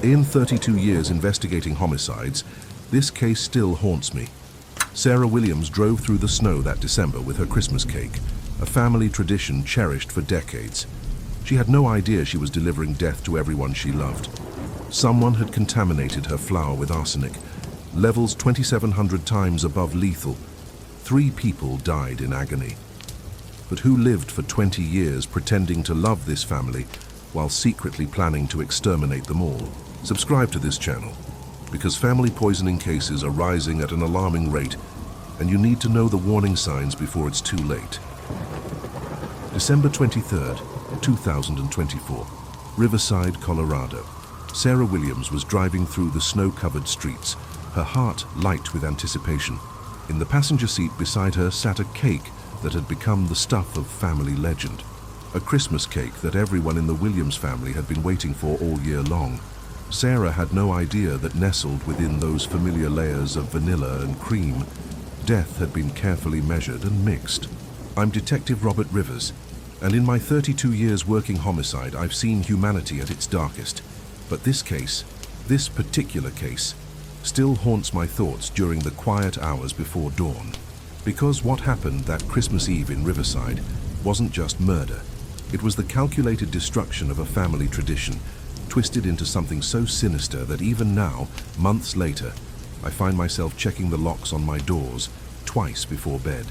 In 32 years investigating homicides, this case still haunts me. Sarah Williams drove through the snow that December with her Christmas cake, a family tradition cherished for decades. She had no idea she was delivering death to everyone she loved. Someone had contaminated her flour with arsenic, levels 2,700 times above lethal. 3 people died in agony. But who lived for 20 years pretending to love this family while secretly planning to exterminate them all? Subscribe to this channel, because family poisoning cases are rising at an alarming rate, and you need to know the warning signs before it's too late. December 23rd, 2024, Riverside, Colorado. Sarah Williams was driving through the snow-covered streets, her heart light with anticipation. In the passenger seat beside her sat a cake that had become the stuff of family legend. A Christmas cake that everyone in the Williams family had been waiting for all year long. Sarah had no idea that nestled within those familiar layers of vanilla and cream, death had been carefully measured and mixed. I'm Detective Robert Rivers, and in my 32 years working homicide, I've seen humanity at its darkest. But this case, this particular case, still haunts my thoughts during the quiet hours before dawn. Because what happened that Christmas Eve in Riverside wasn't just murder. It was the calculated destruction of a family tradition, twisted into something so sinister that even now, months later, I find myself checking the locks on my doors twice before bed.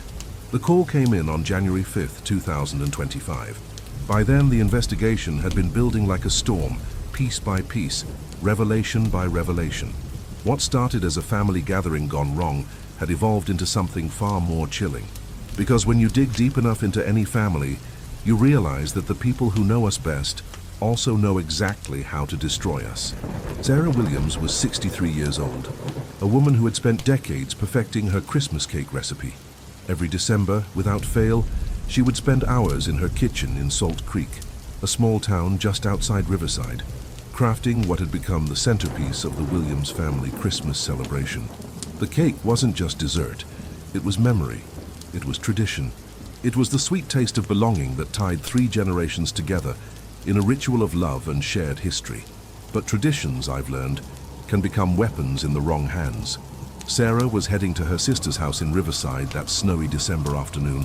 The call came in on January 5th, 2025. By then, the investigation had been building like a storm, piece by piece, revelation by revelation. What started as a family gathering gone wrong had evolved into something far more chilling. Because when you dig deep enough into any family, you realize that the people who know us best also know exactly how to destroy us. Sarah Williams was 63 years old, a woman who had spent decades perfecting her Christmas cake recipe. Every December, without fail, she would spend hours in her kitchen in Salt Creek, a small town just outside Riverside, crafting what had become the centerpiece of the Williams family Christmas celebration. The cake wasn't just dessert, it was memory, it was tradition. It was the sweet taste of belonging that tied 3 generations together in a ritual of love and shared history. But traditions, I've learned, can become weapons in the wrong hands. Sarah was heading to her sister's house in Riverside that snowy December afternoon,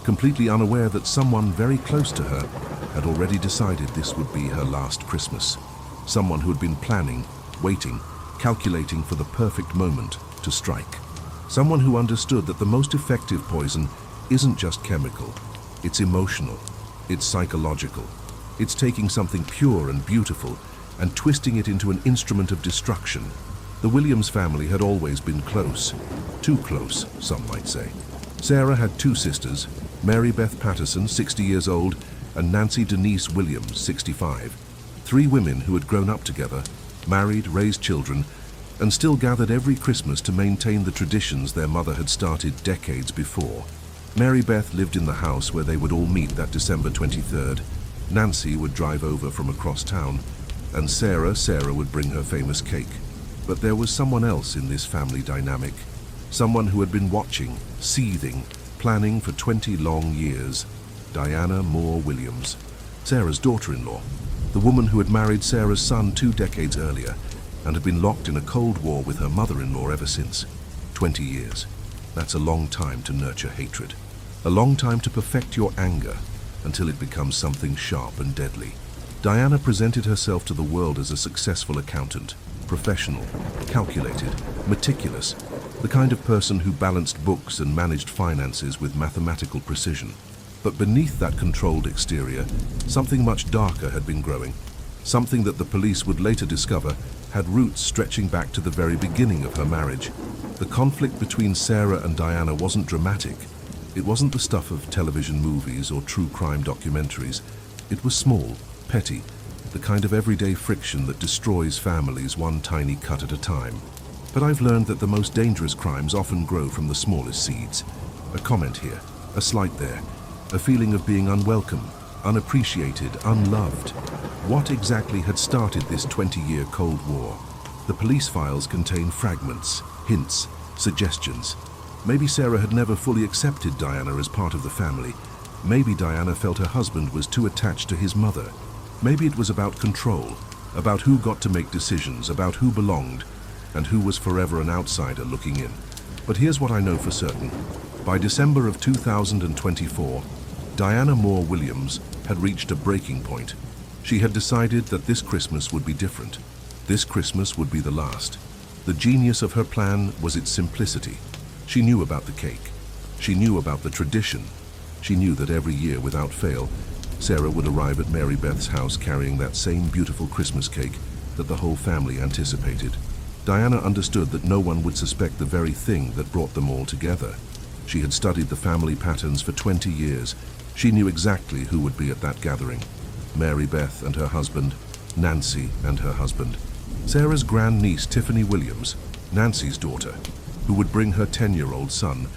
completely unaware that someone very close to her had already decided this would be her last Christmas. Someone who had been planning, waiting, calculating for the perfect moment to strike. Someone who understood that the most effective poison isn't just chemical, it's emotional, it's psychological. It's taking something pure and beautiful and twisting it into an instrument of destruction. The Williams family had always been close, too close, some might say. Sarah had 2 sisters, Mary Beth Patterson, 60 years old, and Nancy Denise Williams, 65. 3 women who had grown up together, married, raised children, and still gathered every Christmas to maintain the traditions their mother had started decades before. Mary Beth lived in the house where they would all meet that December 23rd. Nancy would drive over from across town, and Sarah would bring her famous cake. But there was someone else in this family dynamic, someone who had been watching, seething, planning for 20 long years. Diana Moore Williams, Sarah's daughter-in-law, the woman who had married Sarah's son 2 decades earlier and had been locked in a Cold War with her mother-in-law ever since. 20 years. That's a long time to nurture hatred. A long time to perfect your anger until it becomes something sharp and deadly. Diana presented herself to the world as a successful accountant, professional, calculated, meticulous, the kind of person who balanced books and managed finances with mathematical precision. But beneath that controlled exterior, something much darker had been growing, something that the police would later discover had roots stretching back to the very beginning of her marriage. The conflict between Sarah and Diana wasn't dramatic. It wasn't the stuff of television movies or true crime documentaries. It was small, petty, the kind of everyday friction that destroys families one tiny cut at a time. But I've learned that the most dangerous crimes often grow from the smallest seeds. A comment here, a slight there, a feeling of being unwelcome, unappreciated, unloved. What exactly had started this 20-year Cold War? The police files contain fragments, hints, suggestions. Maybe Sarah had never fully accepted Diana as part of the family. Maybe Diana felt her husband was too attached to his mother. Maybe it was about control, about who got to make decisions, about who belonged, and who was forever an outsider looking in. But here's what I know for certain. By December of 2024, Diana Moore Williams had reached a breaking point. She had decided that this Christmas would be different. This Christmas would be the last. The genius of her plan was its simplicity. She knew about the cake. She knew about the tradition. She knew that every year, without fail, Sarah would arrive at Mary Beth's house carrying that same beautiful Christmas cake that the whole family anticipated. Diana understood that no one would suspect the very thing that brought them all together. She had studied the family patterns for 20 years. She knew exactly who would be at that gathering. Mary Beth and her husband, Nancy and her husband, Sarah's grandniece Tiffany Williams, Nancy's daughter, who would bring her 10-year-old son.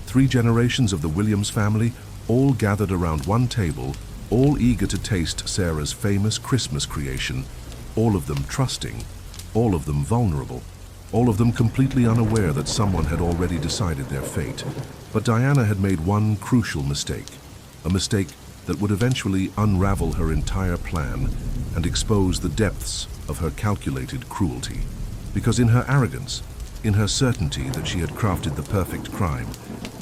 3 generations of the Williams family, all gathered around one table, all eager to taste Sarah's famous Christmas creation, all of them trusting, all of them vulnerable, all of them completely unaware that someone had already decided their fate. But Diana had made one crucial mistake, a mistake that would eventually unravel her entire plan and expose the depths of her calculated cruelty. Because in her arrogance, in her certainty that she had crafted the perfect crime,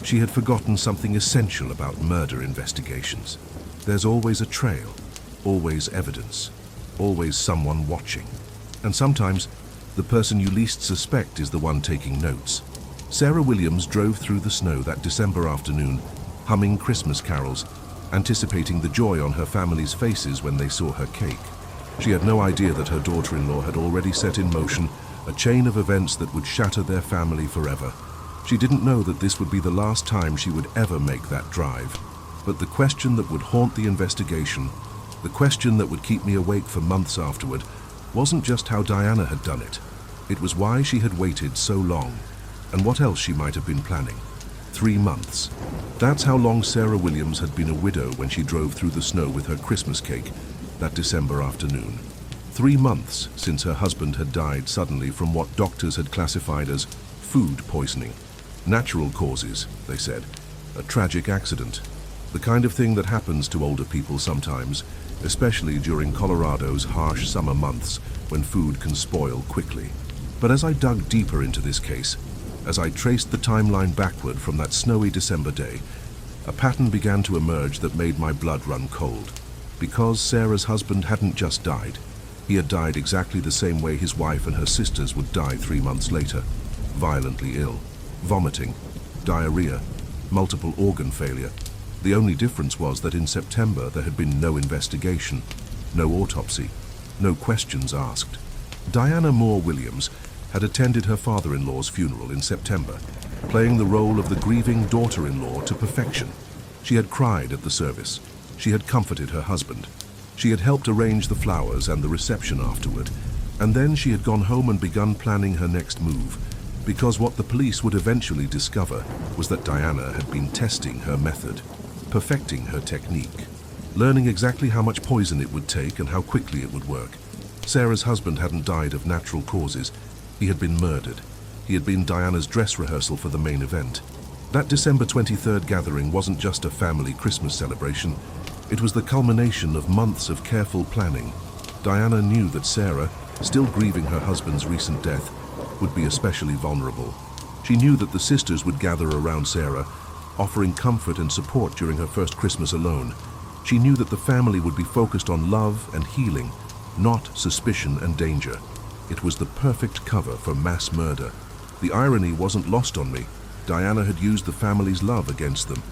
she had forgotten something essential about murder investigations. There's always a trail, always evidence, always someone watching. And sometimes, the person you least suspect is the one taking notes. Sarah Williams drove through the snow that December afternoon, humming Christmas carols, anticipating the joy on her family's faces when they saw her cake. She had no idea that her daughter-in-law had already set in motion a chain of events that would shatter their family forever. She didn't know that this would be the last time she would ever make that drive. But the question that would haunt the investigation, the question that would keep me awake for months afterward, wasn't just how Diana had done it. It was why she had waited so long, and what else she might have been planning. 3 months. That's how long Sarah Williams had been a widow when she drove through the snow with her Christmas cake that December afternoon. 3 months since her husband had died suddenly from what doctors had classified as food poisoning. Natural causes, they said. A tragic accident. The kind of thing that happens to older people sometimes, especially during Colorado's harsh summer months when food can spoil quickly. But as I dug deeper into this case, as I traced the timeline backward from that snowy December day, a pattern began to emerge that made my blood run cold. Because Sarah's husband hadn't just died, he had died exactly the same way his wife and her sisters would die 3 months later. Violently ill, vomiting, diarrhea, multiple organ failure. The only difference was that in September there had been no investigation, no autopsy, no questions asked. Diana Moore Williams had attended her father-in-law's funeral in September, playing the role of the grieving daughter-in-law to perfection. She had cried at the service. She had comforted her husband. She had helped arrange the flowers and the reception afterward. And then she had gone home and begun planning her next move, because what the police would eventually discover was that Diana had been testing her method, perfecting her technique, learning exactly how much poison it would take and how quickly it would work. Sarah's husband hadn't died of natural causes. He had been murdered. He had been Diana's dress rehearsal for the main event. That December 23rd gathering wasn't just a family Christmas celebration. It was the culmination of months of careful planning. Diana knew that Sarah, still grieving her husband's recent death, would be especially vulnerable. She knew that the sisters would gather around Sarah, offering comfort and support during her first Christmas alone. She knew that the family would be focused on love and healing, not suspicion and danger. It was the perfect cover for mass murder. The irony wasn't lost on me. Diana had used the family's love against them.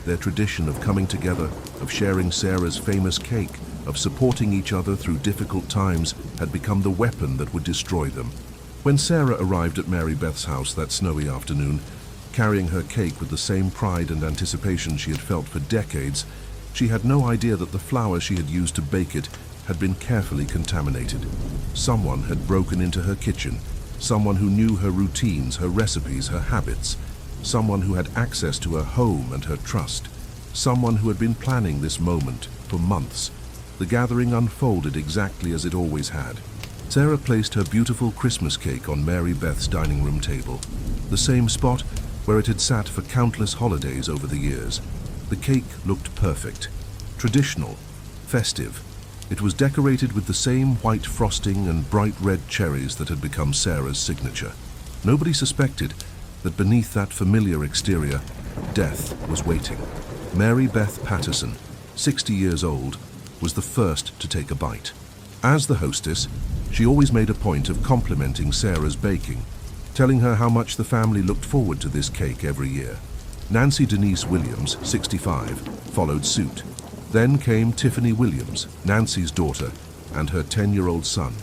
Their tradition of coming together, of sharing Sarah's famous cake, of supporting each other through difficult times had become the weapon that would destroy them. When Sarah arrived at Mary Beth's house that snowy afternoon, carrying her cake with the same pride and anticipation she had felt for decades, she had no idea that the flour she had used to bake it had been carefully contaminated. Someone had broken into her kitchen, someone who knew her routines, her recipes, her habits, someone who had access to her home and her trust, someone who had been planning this moment for months. The gathering unfolded exactly as it always had. Sarah placed her beautiful Christmas cake on Mary Beth's dining room table, the same spot where it had sat for countless holidays over the years. The cake looked perfect, traditional, festive. It was decorated with the same white frosting and bright red cherries that had become Sarah's signature. Nobody suspected that beneath that familiar exterior, death was waiting. Mary Beth Patterson, 60 years old, was the first to take a bite. As the hostess, she always made a point of complimenting Sarah's baking, telling her how much the family looked forward to this cake every year. Nancy Denise Williams, 65, followed suit. Then came Tiffany Williams, Nancy's daughter, and her 10-year-old son.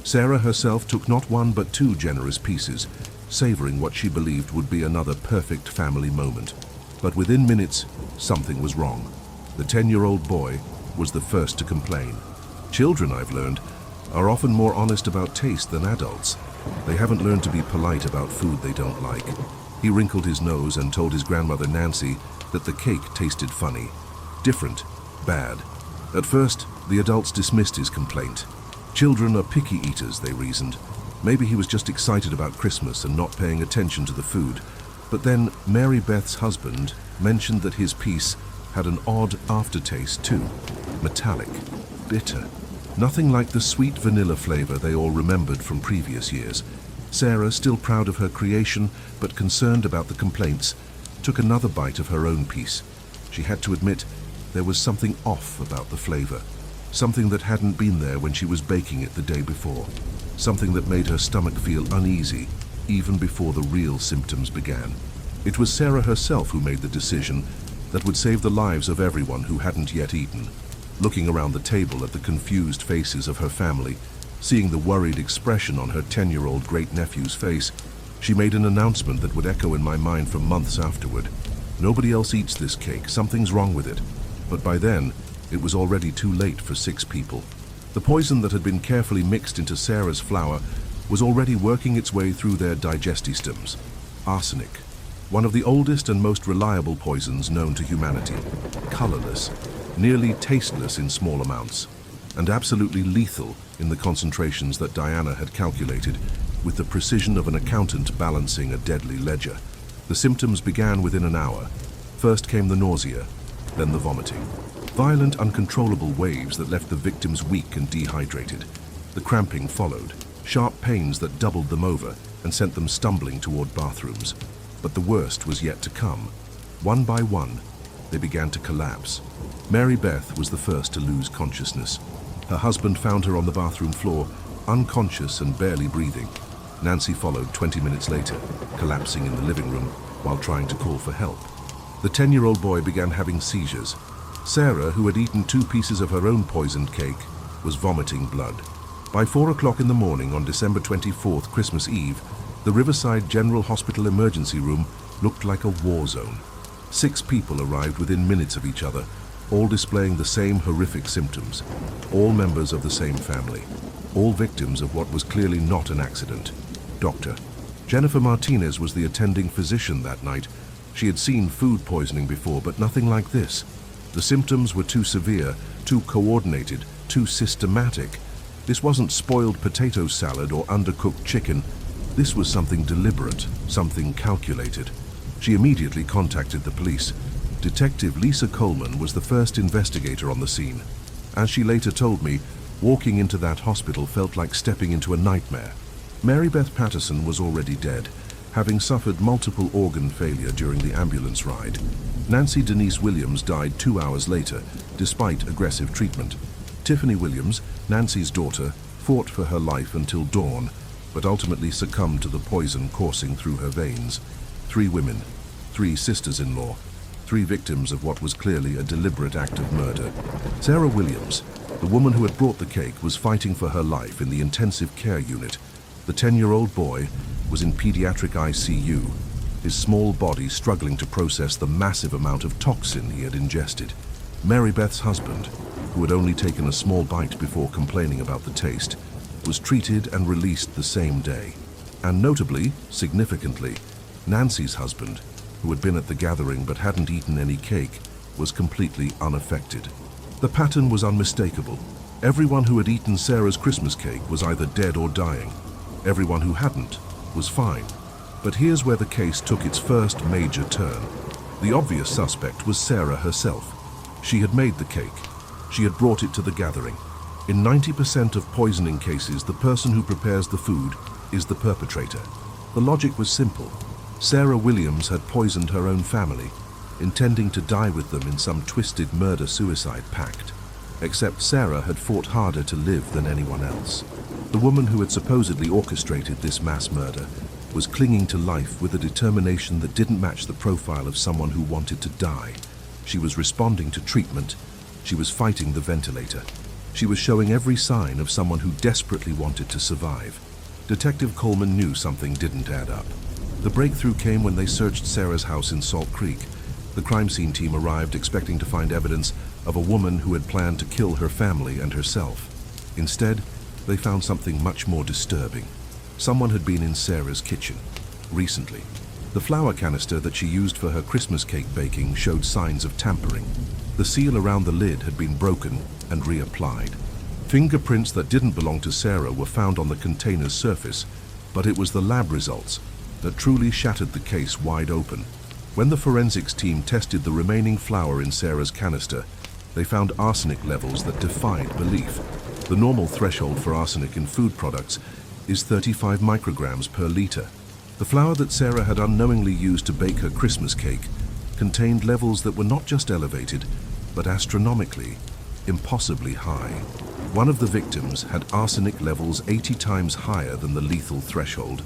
Sarah herself took not one but two generous pieces, savoring what she believed would be another perfect family moment. But within minutes, something was wrong. The 10-year-old boy was the first to complain. Children, I've learned, are often more honest about taste than adults. They haven't learned to be polite about food they don't like. He wrinkled his nose and told his grandmother Nancy that the cake tasted funny. Different. Bad. At first, the adults dismissed his complaint. Children are picky eaters, they reasoned. Maybe he was just excited about Christmas and not paying attention to the food. But then Mary Beth's husband mentioned that his piece had an odd aftertaste too. Metallic. Bitter. Nothing like the sweet vanilla flavor they all remembered from previous years. Sarah, still proud of her creation but concerned about the complaints, took another bite of her own piece. She had to admit there was something off about the flavor, something that hadn't been there when she was baking it the day before, something that made her stomach feel uneasy even before the real symptoms began. It was Sarah herself who made the decision that would save the lives of everyone who hadn't yet eaten. Looking around the table at the confused faces of her family, seeing the worried expression on her 10-year-old great-nephew's face, she made an announcement that would echo in my mind for months afterward. Nobody else eats this cake, something's wrong with it. But by then, it was already too late for 6 people. The poison that had been carefully mixed into Sarah's flour was already working its way through their digestive. Arsenic, one of the oldest and most reliable poisons known to humanity. Colorless, nearly tasteless in small amounts, and absolutely lethal in the concentrations that Diana had calculated with the precision of an accountant balancing a deadly ledger. The symptoms began within an hour. First came the nausea, then the vomiting. Violent, uncontrollable waves that left the victims weak and dehydrated. The cramping followed, sharp pains that doubled them over and sent them stumbling toward bathrooms. But the worst was yet to come. One by one, they began to collapse. Mary Beth was the first to lose consciousness. Her husband found her on the bathroom floor, unconscious and barely breathing. Nancy followed 20 minutes later, collapsing in the living room while trying to call for help. The 10-year-old boy began having seizures. Sarah, who had eaten 2 pieces of her own poisoned cake, was vomiting blood. By 4 o'clock in the morning on December 24th, Christmas Eve, the Riverside General Hospital emergency room looked like a war zone. 6 people arrived within minutes of each other, all displaying the same horrific symptoms, all members of the same family, all victims of what was clearly not an accident. Doctor Jennifer Martinez was the attending physician that night. She had seen food poisoning before, but nothing like this. The symptoms were too severe, too coordinated, too systematic. This wasn't spoiled potato salad or undercooked chicken. This was something deliberate, something calculated. She immediately contacted the police. Detective Lisa Coleman was the first investigator on the scene. As she later told me, walking into that hospital felt like stepping into a nightmare. Mary Beth Patterson was already dead, having suffered multiple organ failure during the ambulance ride. Nancy Denise Williams died 2 hours later, despite aggressive treatment. Tiffany Williams, Nancy's daughter, fought for her life until dawn, but ultimately succumbed to the poison coursing through her veins. 3 women, 3 sisters-in-law, 3 victims of what was clearly a deliberate act of murder. Sarah Williams, the woman who had brought the cake, was fighting for her life in the intensive care unit. The 10-year-old boy was in pediatric ICU, his small body struggling to process the massive amount of toxin he had ingested. Mary Beth's husband, who had only taken a small bite before complaining about the taste, was treated and released the same day. And notably, significantly, Nancy's husband, who had been at the gathering but hadn't eaten any cake, was completely unaffected. The pattern was unmistakable. Everyone who had eaten Sarah's Christmas cake was either dead or dying. Everyone who hadn't was fine. But here's where the case took its first major turn. The obvious suspect was Sarah herself. She had made the cake. She had brought it to the gathering. In 90% of poisoning cases, the person who prepares the food is the perpetrator. The logic was simple. Sarah Williams had poisoned her own family, intending to die with them in some twisted murder-suicide pact. Except Sarah had fought harder to live than anyone else. The woman who had supposedly orchestrated this mass murder was clinging to life with a determination that didn't match the profile of someone who wanted to die. She was responding to treatment. She was fighting the ventilator. She was showing every sign of someone who desperately wanted to survive. Detective Coleman knew something didn't add up. The breakthrough came when they searched Sarah's house in Salt Creek. The crime scene team arrived expecting to find evidence of a woman who had planned to kill her family and herself. Instead, they found something much more disturbing. Someone had been in Sarah's kitchen recently. The flour canister that she used for her Christmas cake baking showed signs of tampering. The seal around the lid had been broken and reapplied. Fingerprints that didn't belong to Sarah were found on the container's surface, but it was the lab results that truly shattered the case wide open. When the forensics team tested the remaining flour in Sarah's canister, they found arsenic levels that defied belief. The normal threshold for arsenic in food products is 35 micrograms per liter. The flour that Sarah had unknowingly used to bake her Christmas cake contained levels that were not just elevated, but astronomically, impossibly high. One of the victims had arsenic levels 80 times higher than the lethal threshold.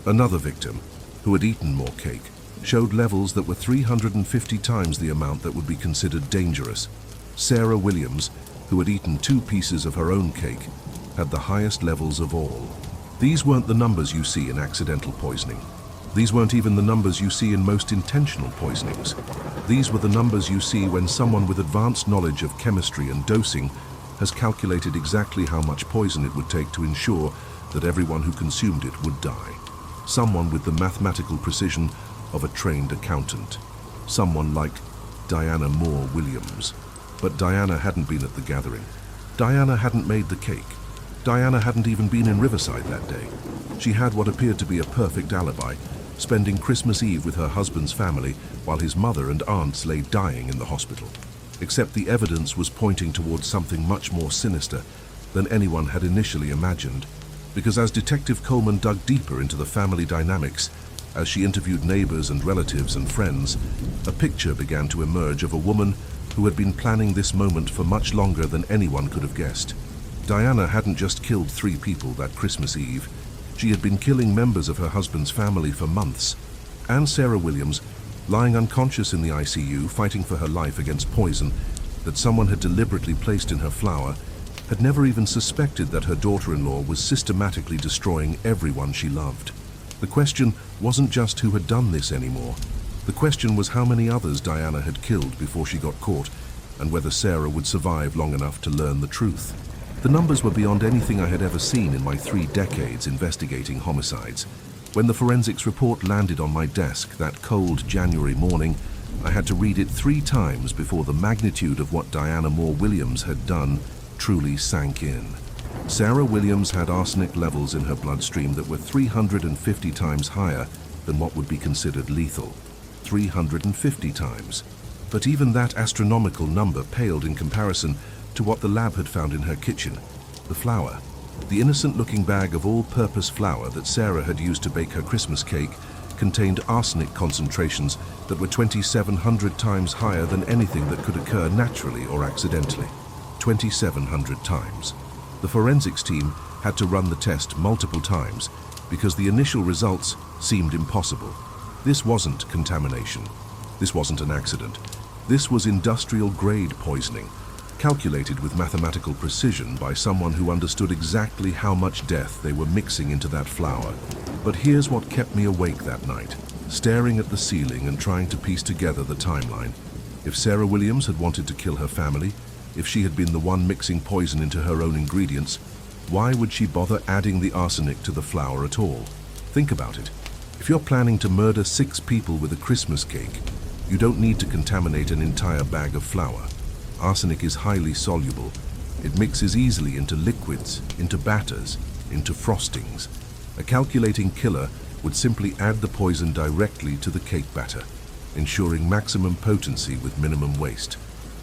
Another victim, who had eaten more cake, showed levels that were 350 times the amount that would be considered dangerous. Sarah Williams, who had eaten 2 pieces of her own cake, had the highest levels of all. These weren't the numbers you see in accidental poisoning. These weren't even the numbers you see in most intentional poisonings. These were the numbers you see when someone with advanced knowledge of chemistry and dosing has calculated exactly how much poison it would take to ensure that everyone who consumed it would die. Someone with the mathematical precision of a trained accountant. Someone like Diana Moore Williams. But Diana hadn't been at the gathering. Diana hadn't made the cake. Diana hadn't even been in Riverside that day. She had what appeared to be a perfect alibi, spending Christmas Eve with her husband's family while his mother and aunts lay dying in the hospital. Except the evidence was pointing towards something much more sinister than anyone had initially imagined. Because as Detective Coleman dug deeper into the family dynamics, as she interviewed neighbors and relatives and friends, a picture began to emerge of a woman who had been planning this moment for much longer than anyone could have guessed. Diana hadn't just killed 3 people that Christmas Eve. She had been killing members of her husband's family for months. And Sarah Williams, lying unconscious in the ICU, fighting for her life against poison that someone had deliberately placed in her flour, had never even suspected that her daughter-in-law was systematically destroying everyone she loved. The question wasn't just who had done this anymore. The question was how many others Diana had killed before she got caught, and whether Sarah would survive long enough to learn the truth. The numbers were beyond anything I had ever seen in my 3 decades investigating homicides. When the forensics report landed on my desk that cold January morning, I had to read it 3 times before the magnitude of what Diana Moore Williams had done truly sank in. Sarah Williams had arsenic levels in her bloodstream that were 350 times higher than what would be considered lethal. 350 times. But even that astronomical number paled in comparison to what the lab had found in her kitchen. The flour. The innocent-looking bag of all-purpose flour that Sarah had used to bake her Christmas cake contained arsenic concentrations that were 2,700 times higher than anything that could occur naturally or accidentally. 2,700 times. The forensics team had to run the test multiple times because the initial results seemed impossible. This wasn't contamination. This wasn't an accident. This was industrial-grade poisoning, calculated with mathematical precision by someone who understood exactly how much death they were mixing into that flour. But here's what kept me awake that night, staring at the ceiling and trying to piece together the timeline. If Sarah Williams had wanted to kill her family, if she had been the one mixing poison into her own ingredients, why would she bother adding the arsenic to the flour at all? Think about it. If you're planning to murder 6 people with a Christmas cake, you don't need to contaminate an entire bag of flour. Arsenic is highly soluble. It mixes easily into liquids, into batters, into frostings. A calculating killer would simply add the poison directly to the cake batter, ensuring maximum potency with minimum waste.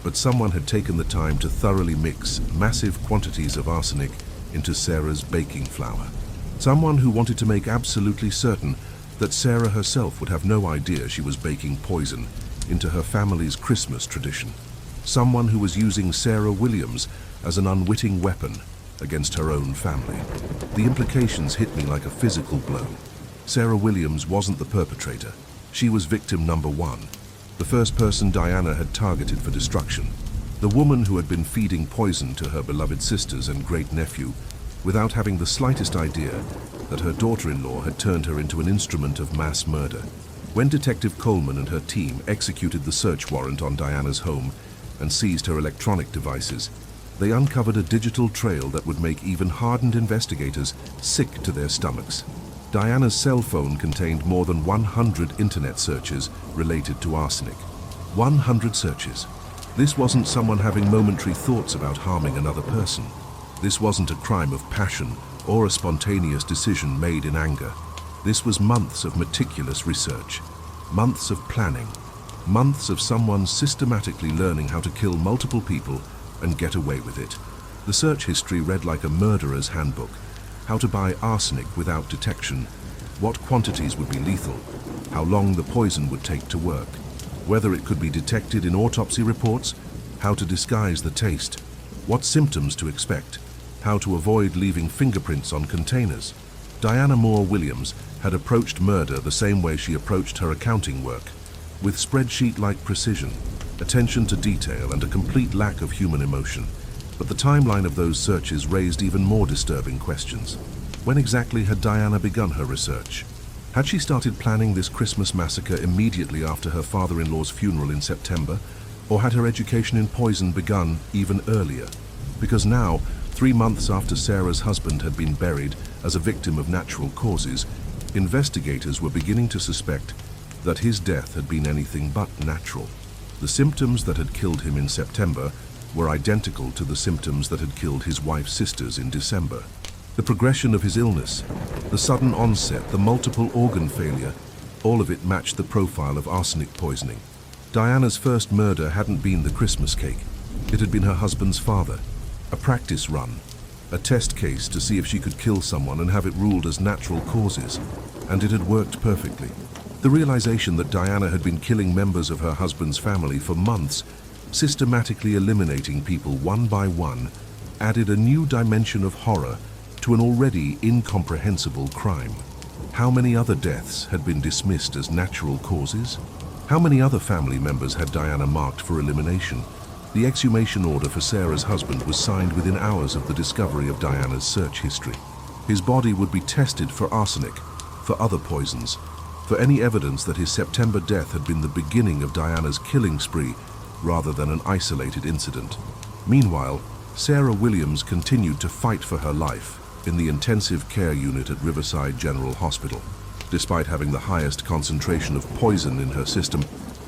but someone had taken the time to thoroughly mix massive quantities of arsenic into Sarah's baking flour. Someone who wanted to make absolutely certain that Sarah herself would have no idea she was baking poison into her family's Christmas tradition. Someone who was using Sarah Williams as an unwitting weapon against her own family. The implications hit me like a physical blow. Sarah Williams wasn't the perpetrator. She was victim number one, the first person Diana had targeted for destruction. The woman who had been feeding poison to her beloved sisters and great-nephew without having the slightest idea that her daughter-in-law had turned her into an instrument of mass murder. When Detective Coleman and her team executed the search warrant on Diana's home and seized her electronic devices, they uncovered a digital trail that would make even hardened investigators sick to their stomachs. Diana's cell phone contained more than 100 internet searches related to arsenic. 100 searches. This wasn't someone having momentary thoughts about harming another person. This wasn't a crime of passion or a spontaneous decision made in anger. This was months of meticulous research, months of planning, months of someone systematically learning how to kill multiple people and get away with it. The search history read like a murderer's handbook. How to buy arsenic without detection, what quantities would be lethal, how long the poison would take to work, whether it could be detected in autopsy reports, how to disguise the taste, what symptoms to expect, how to avoid leaving fingerprints on containers. Diana Moore Williams had approached murder the same way she approached her accounting work, with spreadsheet-like precision, attention to detail, and a complete lack of human emotion. But the timeline of those searches raised even more disturbing questions. When exactly had Diana begun her research? Had she started planning this Christmas massacre immediately after her father-in-law's funeral in September, or had her education in poison begun even earlier? Because now, 3 months after Sarah's husband had been buried as a victim of natural causes, investigators were beginning to suspect that his death had been anything but natural. The symptoms that had killed him in September were identical to the symptoms that had killed his wife's sisters in December. The progression of his illness, the sudden onset, the multiple organ failure, all of it matched the profile of arsenic poisoning. Diana's first murder hadn't been the Christmas cake. It had been her husband's father, a practice run, a test case to see if she could kill someone and have it ruled as natural causes, and it had worked perfectly. The realization that Diana had been killing members of her husband's family for months, systematically eliminating people one by one, added a new dimension of horror to an already incomprehensible crime. How many other deaths had been dismissed as natural causes? How many other family members had Diana marked for elimination? The exhumation order for Sarah's husband was signed within hours of the discovery of Diana's search history. His body would be tested for arsenic, for other poisons, for any evidence that his September death had been the beginning of Diana's killing spree rather than an isolated incident. Meanwhile, Sarah Williams continued to fight for her life in the intensive care unit at Riverside General Hospital. Despite having the highest concentration of poison in her system,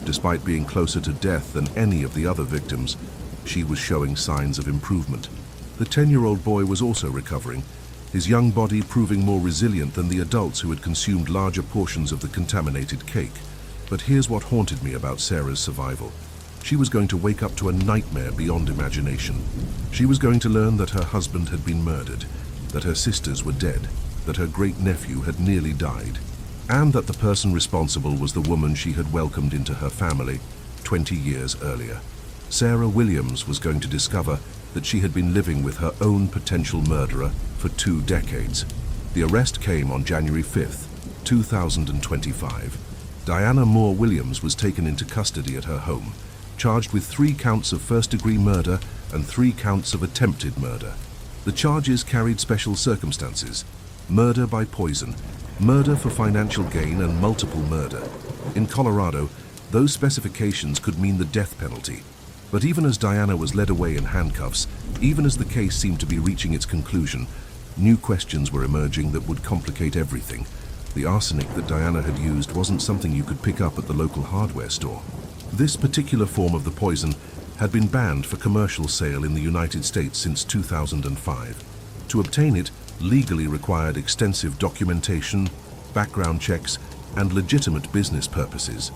despite being closer to death than any of the other victims, she was showing signs of improvement. The 10-year-old boy was also recovering, his young body proving more resilient than the adults who had consumed larger portions of the contaminated cake. But here's what haunted me about Sarah's survival. She was going to wake up to a nightmare beyond imagination. She was going to learn that her husband had been murdered, that her sisters were dead, that her great-nephew had nearly died, and that the person responsible was the woman she had welcomed into her family 20 years earlier. Sarah Williams was going to discover that she had been living with her own potential murderer for 2 decades. The arrest came on January 5th, 2025. Diana Moore Williams was taken into custody at her home, charged with 3 counts of first-degree murder and 3 counts of attempted murder. The charges carried special circumstances: murder by poison, murder for financial gain, and multiple murder. In Colorado, those specifications could mean the death penalty. But even as Diana was led away in handcuffs, even as the case seemed to be reaching its conclusion, new questions were emerging that would complicate everything. The arsenic that Diana had used wasn't something you could pick up at the local hardware store. This particular form of the poison had been banned for commercial sale in the United States since 2005. To obtain it legally required extensive documentation, background checks, and legitimate business purposes.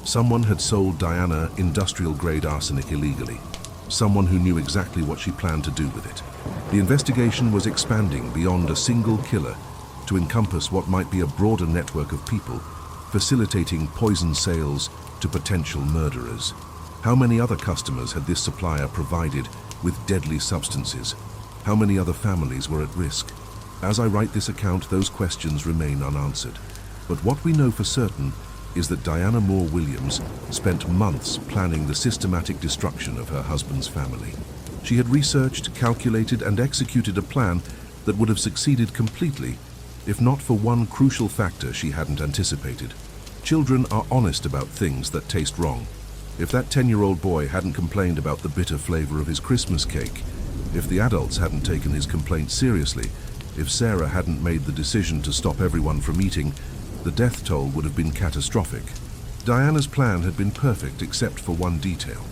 Someone had sold Diana industrial-grade arsenic illegally. Someone who knew exactly what she planned to do with it. The investigation was expanding beyond a single killer to encompass what might be a broader network of people, facilitating poison sales to potential murderers. How many other customers had this supplier provided with deadly substances? How many other families were at risk? As I write this account, those questions remain unanswered. But what we know for certain is that Diana Moore Williams spent months planning the systematic destruction of her husband's family. She had researched, calculated, and executed a plan that would have succeeded completely if not for one crucial factor she hadn't anticipated. Children are honest about things that taste wrong. If that 10-year-old boy hadn't complained about the bitter flavor of his Christmas cake, if the adults hadn't taken his complaint seriously, if Sarah hadn't made the decision to stop everyone from eating, the death toll would have been catastrophic. Diana's plan had been perfect except for one detail.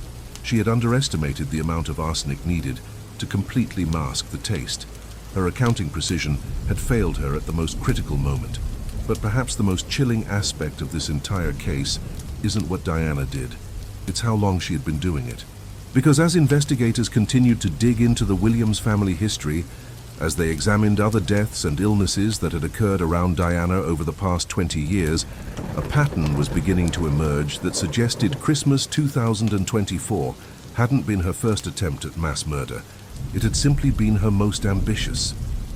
She had underestimated the amount of arsenic needed to completely mask the taste. Her accounting precision had failed her at the most critical moment. But perhaps the most chilling aspect of this entire case isn't what Diana did. It's how long she had been doing it. Because as investigators continued to dig into the Williams family history, as they examined other deaths and illnesses that had occurred around Diana over the past 20 years, a pattern was beginning to emerge that suggested Christmas 2024 hadn't been her first attempt at mass murder. It had simply been her most ambitious.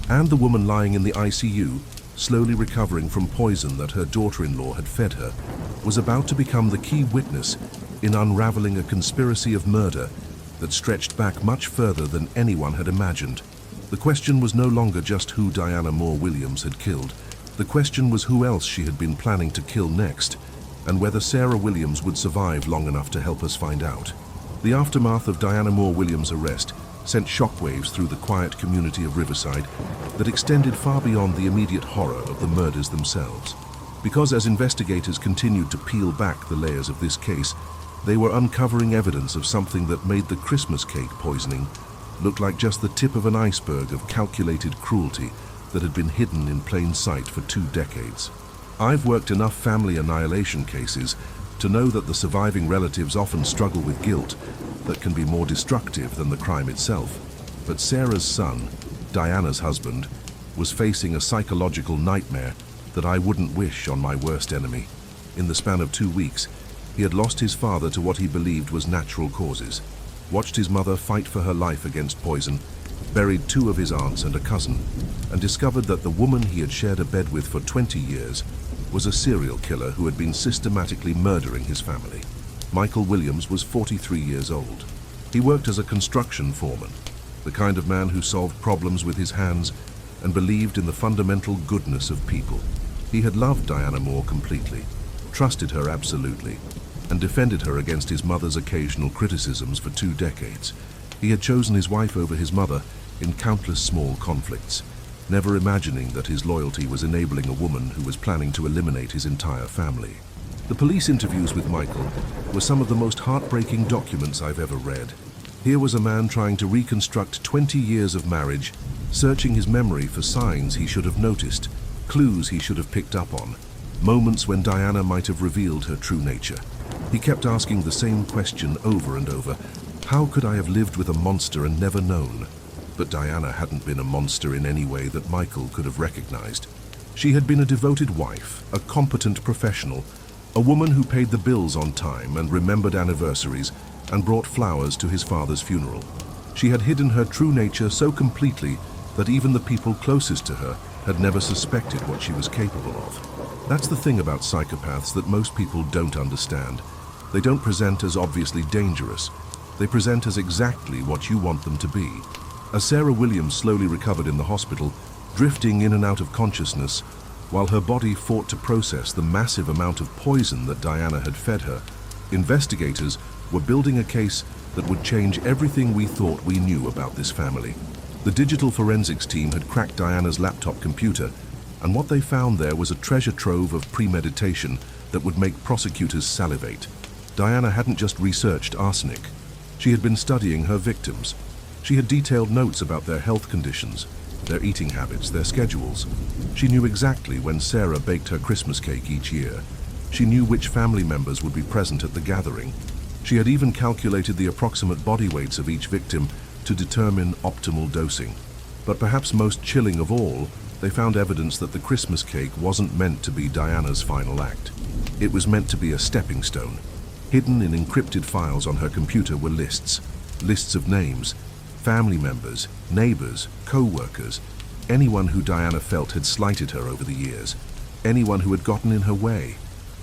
And the woman lying in the ICU, slowly recovering from poison that her daughter-in-law had fed her, was about to become the key witness in unraveling a conspiracy of murder that stretched back much further than anyone had imagined. The question was no longer just who Diana Moore Williams had killed. The question was who else she had been planning to kill next, and whether Sarah Williams would survive long enough to help us find out. The aftermath of Diana Moore Williams' arrest sent shockwaves through the quiet community of Riverside that extended far beyond the immediate horror of the murders themselves. Because as investigators continued to peel back the layers of this case, they were uncovering evidence of something that made the Christmas cake poisoning look like just the tip of an iceberg of calculated cruelty that had been hidden in plain sight for 2 decades. I've worked enough family annihilation cases to know that the surviving relatives often struggle with guilt that can be more destructive than the crime itself. But Sarah's son, Diana's husband, was facing a psychological nightmare that I wouldn't wish on my worst enemy. In the span of 2 weeks, he had lost his father to what he believed was natural causes, watched his mother fight for her life against poison, buried 2 of his aunts and a cousin, and discovered that the woman he had shared a bed with for 20 years was a serial killer who had been systematically murdering his family. Michael Williams was 43 years old. He worked as a construction foreman, the kind of man who solved problems with his hands and believed in the fundamental goodness of people. He had loved Diana Moore completely, trusted her absolutely, and defended her against his mother's occasional criticisms for 2 decades. He had chosen his wife over his mother in countless small conflicts, never imagining that his loyalty was enabling a woman who was planning to eliminate his entire family. The police interviews with Michael were some of the most heartbreaking documents I've ever read. Here was a man trying to reconstruct 20 years of marriage, searching his memory for signs he should have noticed, clues he should have picked up on, moments when Diana might have revealed her true nature. He kept asking the same question over and over. How could I have lived with a monster and never known? But Diana hadn't been a monster in any way that Michael could have recognized. She had been a devoted wife, a competent professional, a woman who paid the bills on time and remembered anniversaries and brought flowers to his father's funeral. She had hidden her true nature so completely that even the people closest to her had never suspected what she was capable of. That's the thing about psychopaths that most people don't understand. They don't present as obviously dangerous. They present as exactly what you want them to be. As Sarah Williams slowly recovered in the hospital, drifting in and out of consciousness, while her body fought to process the massive amount of poison that Diana had fed her, investigators were building a case that would change everything we thought we knew about this family. The digital forensics team had cracked Diana's laptop computer, and what they found there was a treasure trove of premeditation that would make prosecutors salivate. Diana hadn't just researched arsenic. She had been studying her victims. She had detailed notes about their health conditions, their eating habits, their schedules. She knew exactly when Sarah baked her Christmas cake each year. She knew which family members would be present at the gathering. She had even calculated the approximate body weights of each victim to determine optimal dosing. But perhaps most chilling of all, they found evidence that the Christmas cake wasn't meant to be Diana's final act. It was meant to be a stepping stone. Hidden in encrypted files on her computer were lists of names, family members, neighbors, co-workers, anyone who Diana felt had slighted her over the years, anyone who had gotten in her way,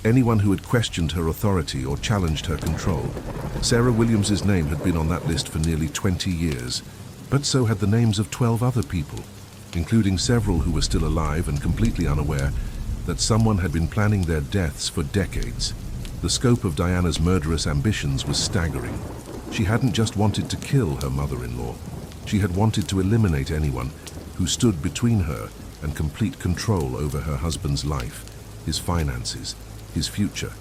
anyone who had questioned her authority or challenged her control. Sarah Williams's name had been on that list for nearly 20 years, but so had the names of 12 other people, including several who were still alive and completely unaware that someone had been planning their deaths for decades. The scope of Diana's murderous ambitions was staggering. She hadn't just wanted to kill her mother-in-law. She had wanted to eliminate anyone who stood between her and complete control over her husband's life, his finances, his future.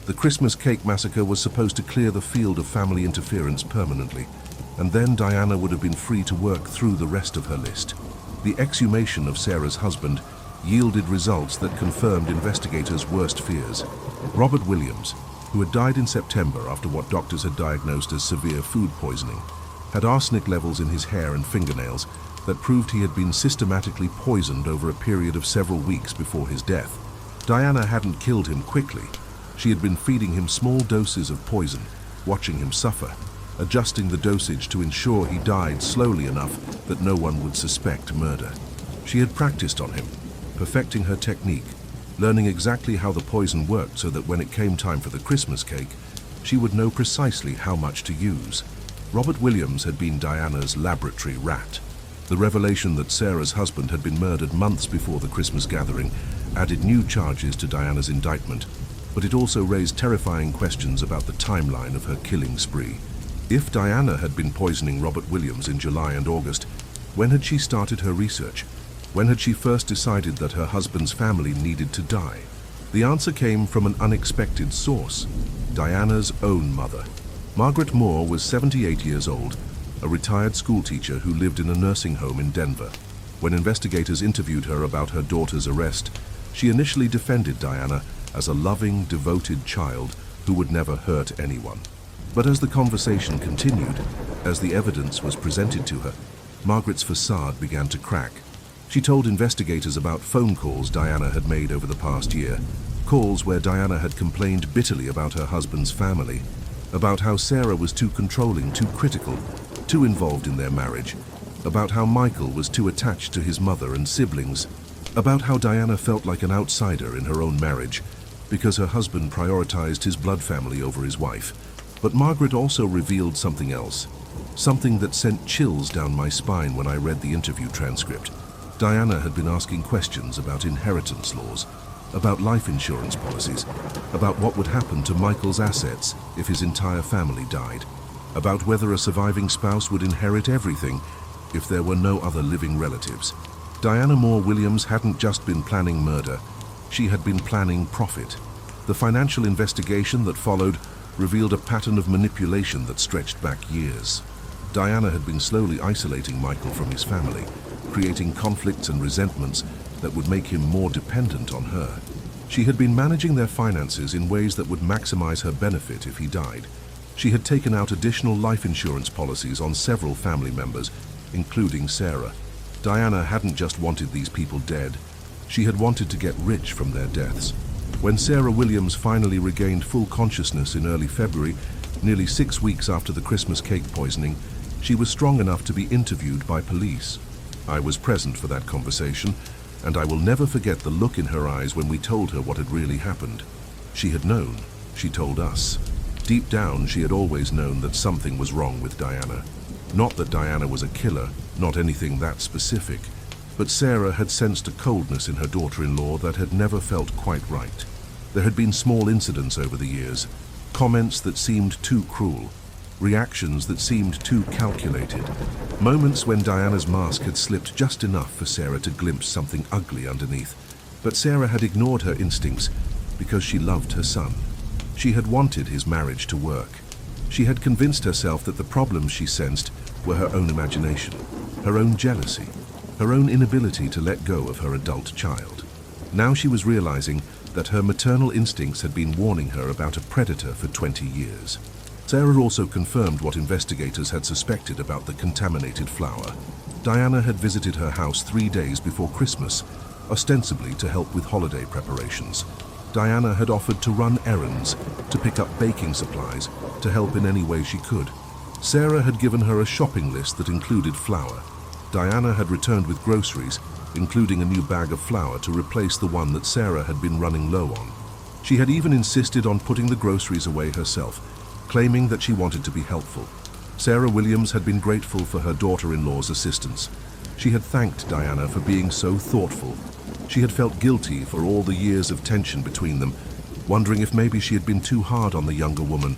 The Christmas cake massacre was supposed to clear the field of family interference permanently, and then Diana would have been free to work through the rest of her list. The exhumation of Sarah's husband yielded results that confirmed investigators' worst fears. Robert Williams, who had died in September after what doctors had diagnosed as severe food poisoning, had arsenic levels in his hair and fingernails that proved he had been systematically poisoned over a period of several weeks before his death. Diana hadn't killed him quickly. She had been feeding him small doses of poison, watching him suffer, adjusting the dosage to ensure he died slowly enough that no one would suspect murder. She had practiced on him, perfecting her technique, learning exactly how the poison worked so that when it came time for the Christmas cake, she would know precisely how much to use. Robert Williams had been Diana's laboratory rat. The revelation that Sarah's husband had been murdered months before the Christmas gathering added new charges to Diana's indictment, but it also raised terrifying questions about the timeline of her killing spree. If Diana had been poisoning Robert Williams in July and August, when had she started her research? When had she first decided that her husband's family needed to die? The answer came from an unexpected source: Diana's own mother. Margaret Moore was 78 years old, a retired schoolteacher who lived in a nursing home in Denver. When investigators interviewed her about her daughter's arrest, she initially defended Diana as a loving, devoted child who would never hurt anyone. But as the conversation continued, as the evidence was presented to her, Margaret's facade began to crack. She told investigators about phone calls Diana had made over the past year, calls where Diana had complained bitterly about her husband's family, about how Sarah was too controlling, too critical, too involved in their marriage, about how Michael was too attached to his mother and siblings, about how Diana felt like an outsider in her own marriage because her husband prioritized his blood family over his wife. But Margaret also revealed something else, something that sent chills down my spine when I read the interview transcript. Diana had been asking questions about inheritance laws, about life insurance policies, about what would happen to Michael's assets if his entire family died, about whether a surviving spouse would inherit everything if there were no other living relatives. Diana Moore Williams hadn't just been planning murder, she had been planning profit. The financial investigation that followed revealed a pattern of manipulation that stretched back years. Diana had been slowly isolating Michael from his family, creating conflicts and resentments that would make him more dependent on her. She had been managing their finances in ways that would maximize her benefit if he died. She had taken out additional life insurance policies on several family members, including Sarah. Diana hadn't just wanted these people dead, she had wanted to get rich from their deaths. When Sarah Williams finally regained full consciousness in early February, nearly 6 weeks after the Christmas cake poisoning, she was strong enough to be interviewed by police. I was present for that conversation, and I will never forget the look in her eyes when we told her what had really happened. She had known, she told us. Deep down, she had always known that something was wrong with Diana. Not that Diana was a killer, not anything that specific, but Sarah had sensed a coldness in her daughter-in-law that had never felt quite right. There had been small incidents over the years, comments that seemed too cruel, reactions that seemed too calculated, moments when Diana's mask had slipped just enough for Sarah to glimpse something ugly underneath. But Sarah had ignored her instincts because she loved her son. She had wanted his marriage to work. She had convinced herself that the problems she sensed were her own imagination, her own jealousy, her own inability to let go of her adult child. Now she was realizing that her maternal instincts had been warning her about a predator for 20 years. Sarah also confirmed what investigators had suspected about the contaminated flour. Diana had visited her house 3 days before Christmas, ostensibly to help with holiday preparations. Diana had offered to run errands, to pick up baking supplies, to help in any way she could. Sarah had given her a shopping list that included flour. Diana had returned with groceries, including a new bag of flour to replace the one that Sarah had been running low on. She had even insisted on putting the groceries away herself, claiming that she wanted to be helpful. Sarah Williams had been grateful for her daughter-in-law's assistance. She had thanked Diana for being so thoughtful. She had felt guilty for all the years of tension between them, wondering if maybe she had been too hard on the younger woman.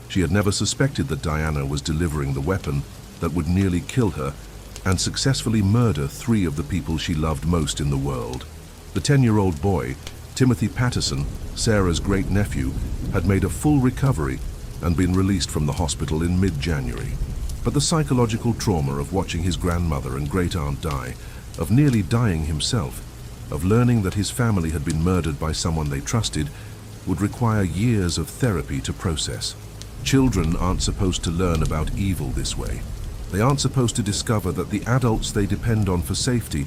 She had never suspected that Diana was delivering the weapon that would nearly kill her and successfully murder 3 of the people she loved most in the world. The 10-year-old boy, Timothy Patterson, Sarah's great-nephew, had made a full recovery and been released from the hospital in mid-January. But the psychological trauma of watching his grandmother and great-aunt die, of nearly dying himself, of learning that his family had been murdered by someone they trusted, would require years of therapy to process. Children aren't supposed to learn about evil this way. They aren't supposed to discover that the adults they depend on for safety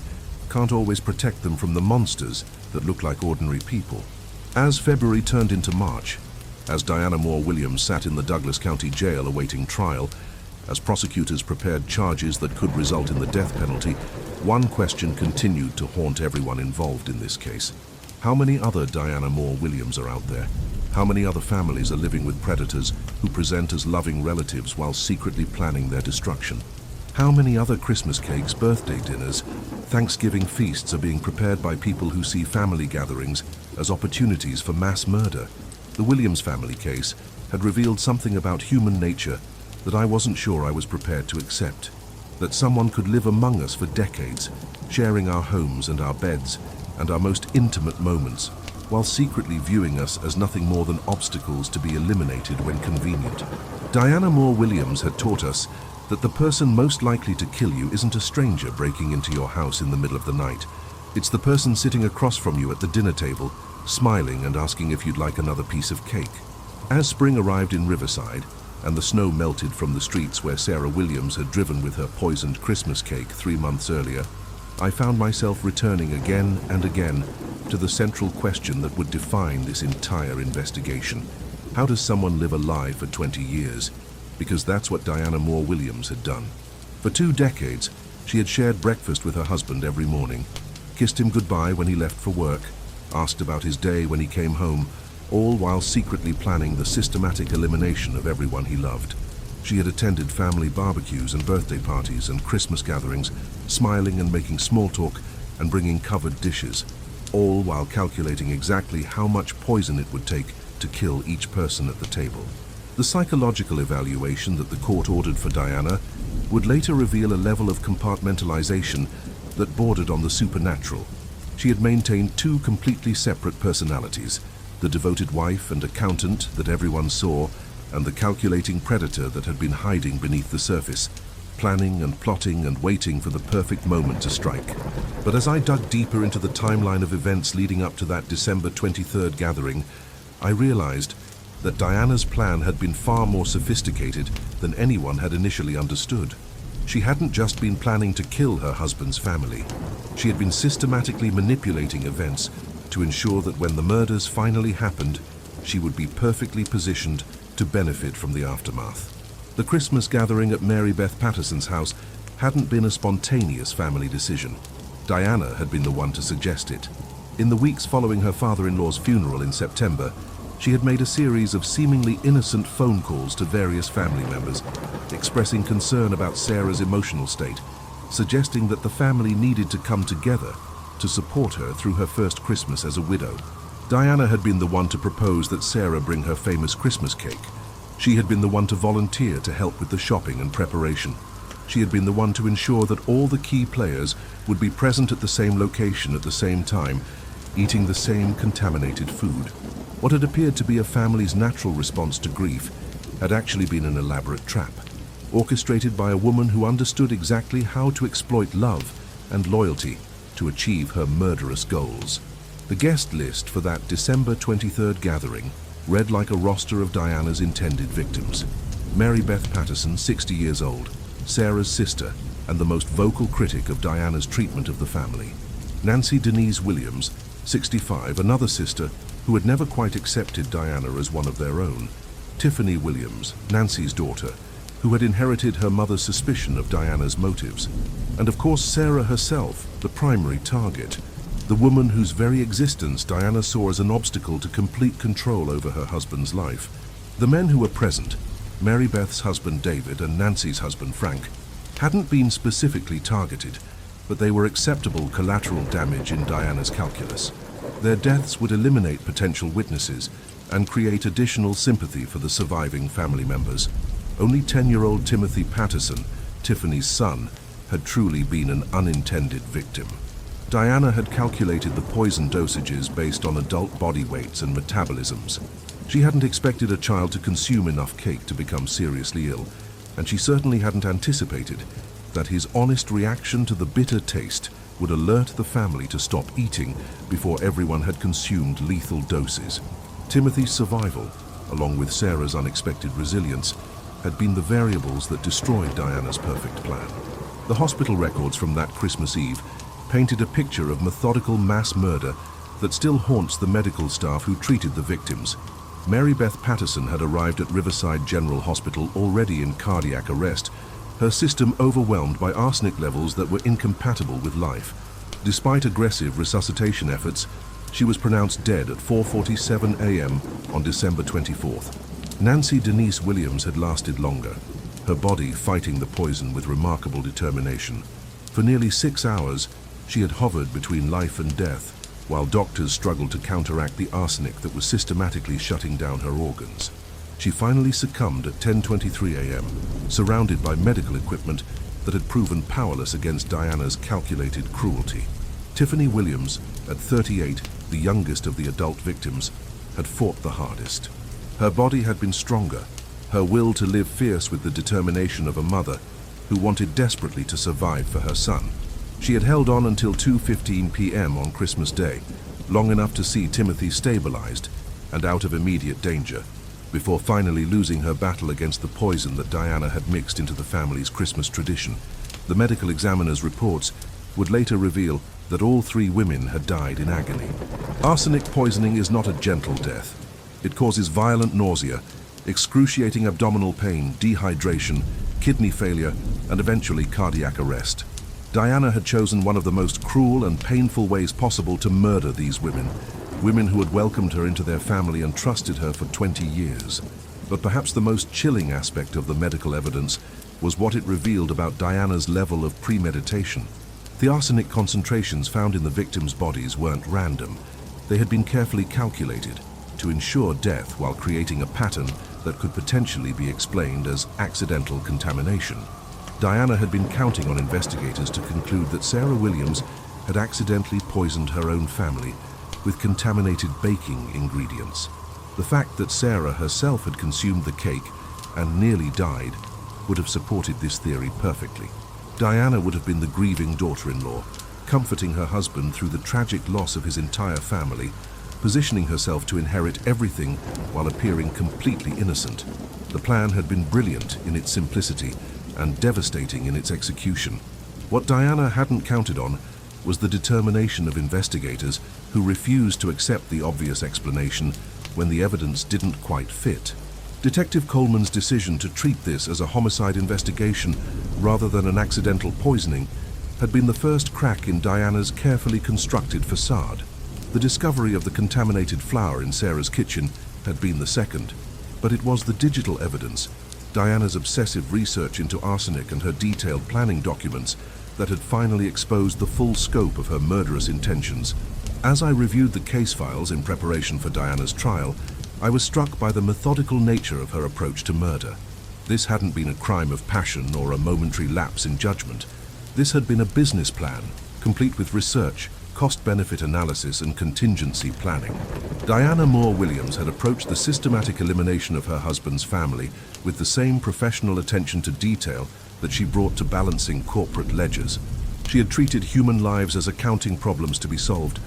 can't always protect them from the monsters that look like ordinary people. As February turned into March, as Diana Moore Williams sat in the Douglas County Jail awaiting trial, as prosecutors prepared charges that could result in the death penalty, one question continued to haunt everyone involved in this case. How many other Diana Moore Williams are out there? How many other families are living with predators who present as loving relatives while secretly planning their destruction? How many other Christmas cakes, birthday dinners, Thanksgiving feasts are being prepared by people who see family gatherings as opportunities for mass murder? The Williams family case had revealed something about human nature that I wasn't sure I was prepared to accept. That someone could live among us for decades, sharing our homes and our beds and our most intimate moments, while secretly viewing us as nothing more than obstacles to be eliminated when convenient. Diana Moore Williams had taught us that the person most likely to kill you isn't a stranger breaking into your house in the middle of the night. It's the person sitting across from you at the dinner table, smiling and asking if you'd like another piece of cake. As spring arrived in Riverside, and the snow melted from the streets where Sarah Williams had driven with her poisoned Christmas cake 3 months earlier, I found myself returning again and again to the central question that would define this entire investigation. How does someone live a lie for 20 years? Because that's what Diana Moore Williams had done. For 2 decades, she had shared breakfast with her husband every morning, kissed him goodbye when he left for work, asked about his day when he came home, all while secretly planning the systematic elimination of everyone he loved. She had attended family barbecues and birthday parties and Christmas gatherings, smiling and making small talk and bringing covered dishes, all while calculating exactly how much poison it would take to kill each person at the table. The psychological evaluation that the court ordered for Diana would later reveal a level of compartmentalization that bordered on the supernatural. She had maintained 2 completely separate personalities, the devoted wife and accountant that everyone saw, and the calculating predator that had been hiding beneath the surface, planning and plotting and waiting for the perfect moment to strike. But as I dug deeper into the timeline of events leading up to that December 23rd gathering, I realized that Diana's plan had been far more sophisticated than anyone had initially understood. She hadn't just been planning to kill her husband's family. She had been systematically manipulating events to ensure that when the murders finally happened, she would be perfectly positioned to benefit from the aftermath. The Christmas gathering at Mary Beth Patterson's house hadn't been a spontaneous family decision. Diana had been the one to suggest it. In the weeks following her father-in-law's funeral in September, she had made a series of seemingly innocent phone calls to various family members, expressing concern about Sarah's emotional state, suggesting that the family needed to come together to support her through her first Christmas as a widow. Diana had been the one to propose that Sarah bring her famous Christmas cake. She had been the one to volunteer to help with the shopping and preparation. She had been the one to ensure that all the key players would be present at the same location at the same time, eating the same contaminated food. What had appeared to be a family's natural response to grief had actually been an elaborate trap, orchestrated by a woman who understood exactly how to exploit love and loyalty to achieve her murderous goals. The guest list for that December 23rd gathering read like a roster of Diana's intended victims. Mary Beth Patterson, 60 years old, Sarah's sister, and the most vocal critic of Diana's treatment of the family. Nancy Denise Williams, 65, another sister who had never quite accepted Diana as one of their own. Tiffany Williams, Nancy's daughter, who had inherited her mother's suspicion of Diana's motives. And of course Sarah herself, the primary target, the woman whose very existence Diana saw as an obstacle to complete control over her husband's life. The men who were present, Mary Beth's husband David and Nancy's husband Frank, hadn't been specifically targeted, but they were acceptable collateral damage in Diana's calculus. Their deaths would eliminate potential witnesses and create additional sympathy for the surviving family members. Only 10-year-old Timothy Patterson, Tiffany's son, had truly been an unintended victim. Diana had calculated the poison dosages based on adult body weights and metabolisms. She hadn't expected a child to consume enough cake to become seriously ill, and she certainly hadn't anticipated that his honest reaction to the bitter taste would alert the family to stop eating before everyone had consumed lethal doses. Timothy's survival, along with Sarah's unexpected resilience, had been the variables that destroyed Diana's perfect plan. The hospital records from that Christmas Eve painted a picture of methodical mass murder that still haunts the medical staff who treated the victims. Mary Beth Patterson had arrived at Riverside General Hospital already in cardiac arrest, her system overwhelmed by arsenic levels that were incompatible with life. Despite aggressive resuscitation efforts, she was pronounced dead at 4:47 a.m. on December 24th. Nancy Denise Williams had lasted longer, her body fighting the poison with remarkable determination. For nearly 6 hours, she had hovered between life and death, while doctors struggled to counteract the arsenic that was systematically shutting down her organs. She finally succumbed at 10:23 a.m., surrounded by medical equipment that had proven powerless against Diana's calculated cruelty. Tiffany Williams, at 38, the youngest of the adult victims, had fought the hardest. Her body had been stronger, her will to live fierce with the determination of a mother who wanted desperately to survive for her son. She had held on until 2:15 p.m. on Christmas Day, long enough to see Timothy stabilized and out of immediate danger, before finally losing her battle against the poison that Diana had mixed into the family's Christmas tradition. The medical examiner's reports would later reveal that all 3 women had died in agony. Arsenic poisoning is not a gentle death. It causes violent nausea, excruciating abdominal pain, dehydration, kidney failure, and eventually cardiac arrest. Diana had chosen one of the most cruel and painful ways possible to murder these women who had welcomed her into their family and trusted her for 20 years. But perhaps the most chilling aspect of the medical evidence was what it revealed about Diana's level of premeditation. The arsenic concentrations found in the victims' bodies weren't random. They had been carefully calculated to ensure death while creating a pattern that could potentially be explained as accidental contamination. Diana had been counting on investigators to conclude that Sarah Williams had accidentally poisoned her own family with contaminated baking ingredients. The fact that Sarah herself had consumed the cake and nearly died would have supported this theory perfectly. Diana would have been the grieving daughter-in-law, comforting her husband through the tragic loss of his entire family, positioning herself to inherit everything while appearing completely innocent. The plan had been brilliant in its simplicity and devastating in its execution. What Diana hadn't counted on was the determination of investigators who refused to accept the obvious explanation when the evidence didn't quite fit. Detective Coleman's decision to treat this as a homicide investigation rather than an accidental poisoning had been the first crack in Diana's carefully constructed facade. The discovery of the contaminated flour in Sarah's kitchen had been the second, but it was the digital evidence, Diana's obsessive research into arsenic and her detailed planning documents, that had finally exposed the full scope of her murderous intentions. As I reviewed the case files in preparation for Diana's trial, I was struck by the methodical nature of her approach to murder. This hadn't been a crime of passion or a momentary lapse in judgment. This had been a business plan, complete with research, cost-benefit analysis, and contingency planning. Diana Moore Williams had approached the systematic elimination of her husband's family with the same professional attention to detail that she brought to balancing corporate ledgers. She had treated human lives as accounting problems to be solved,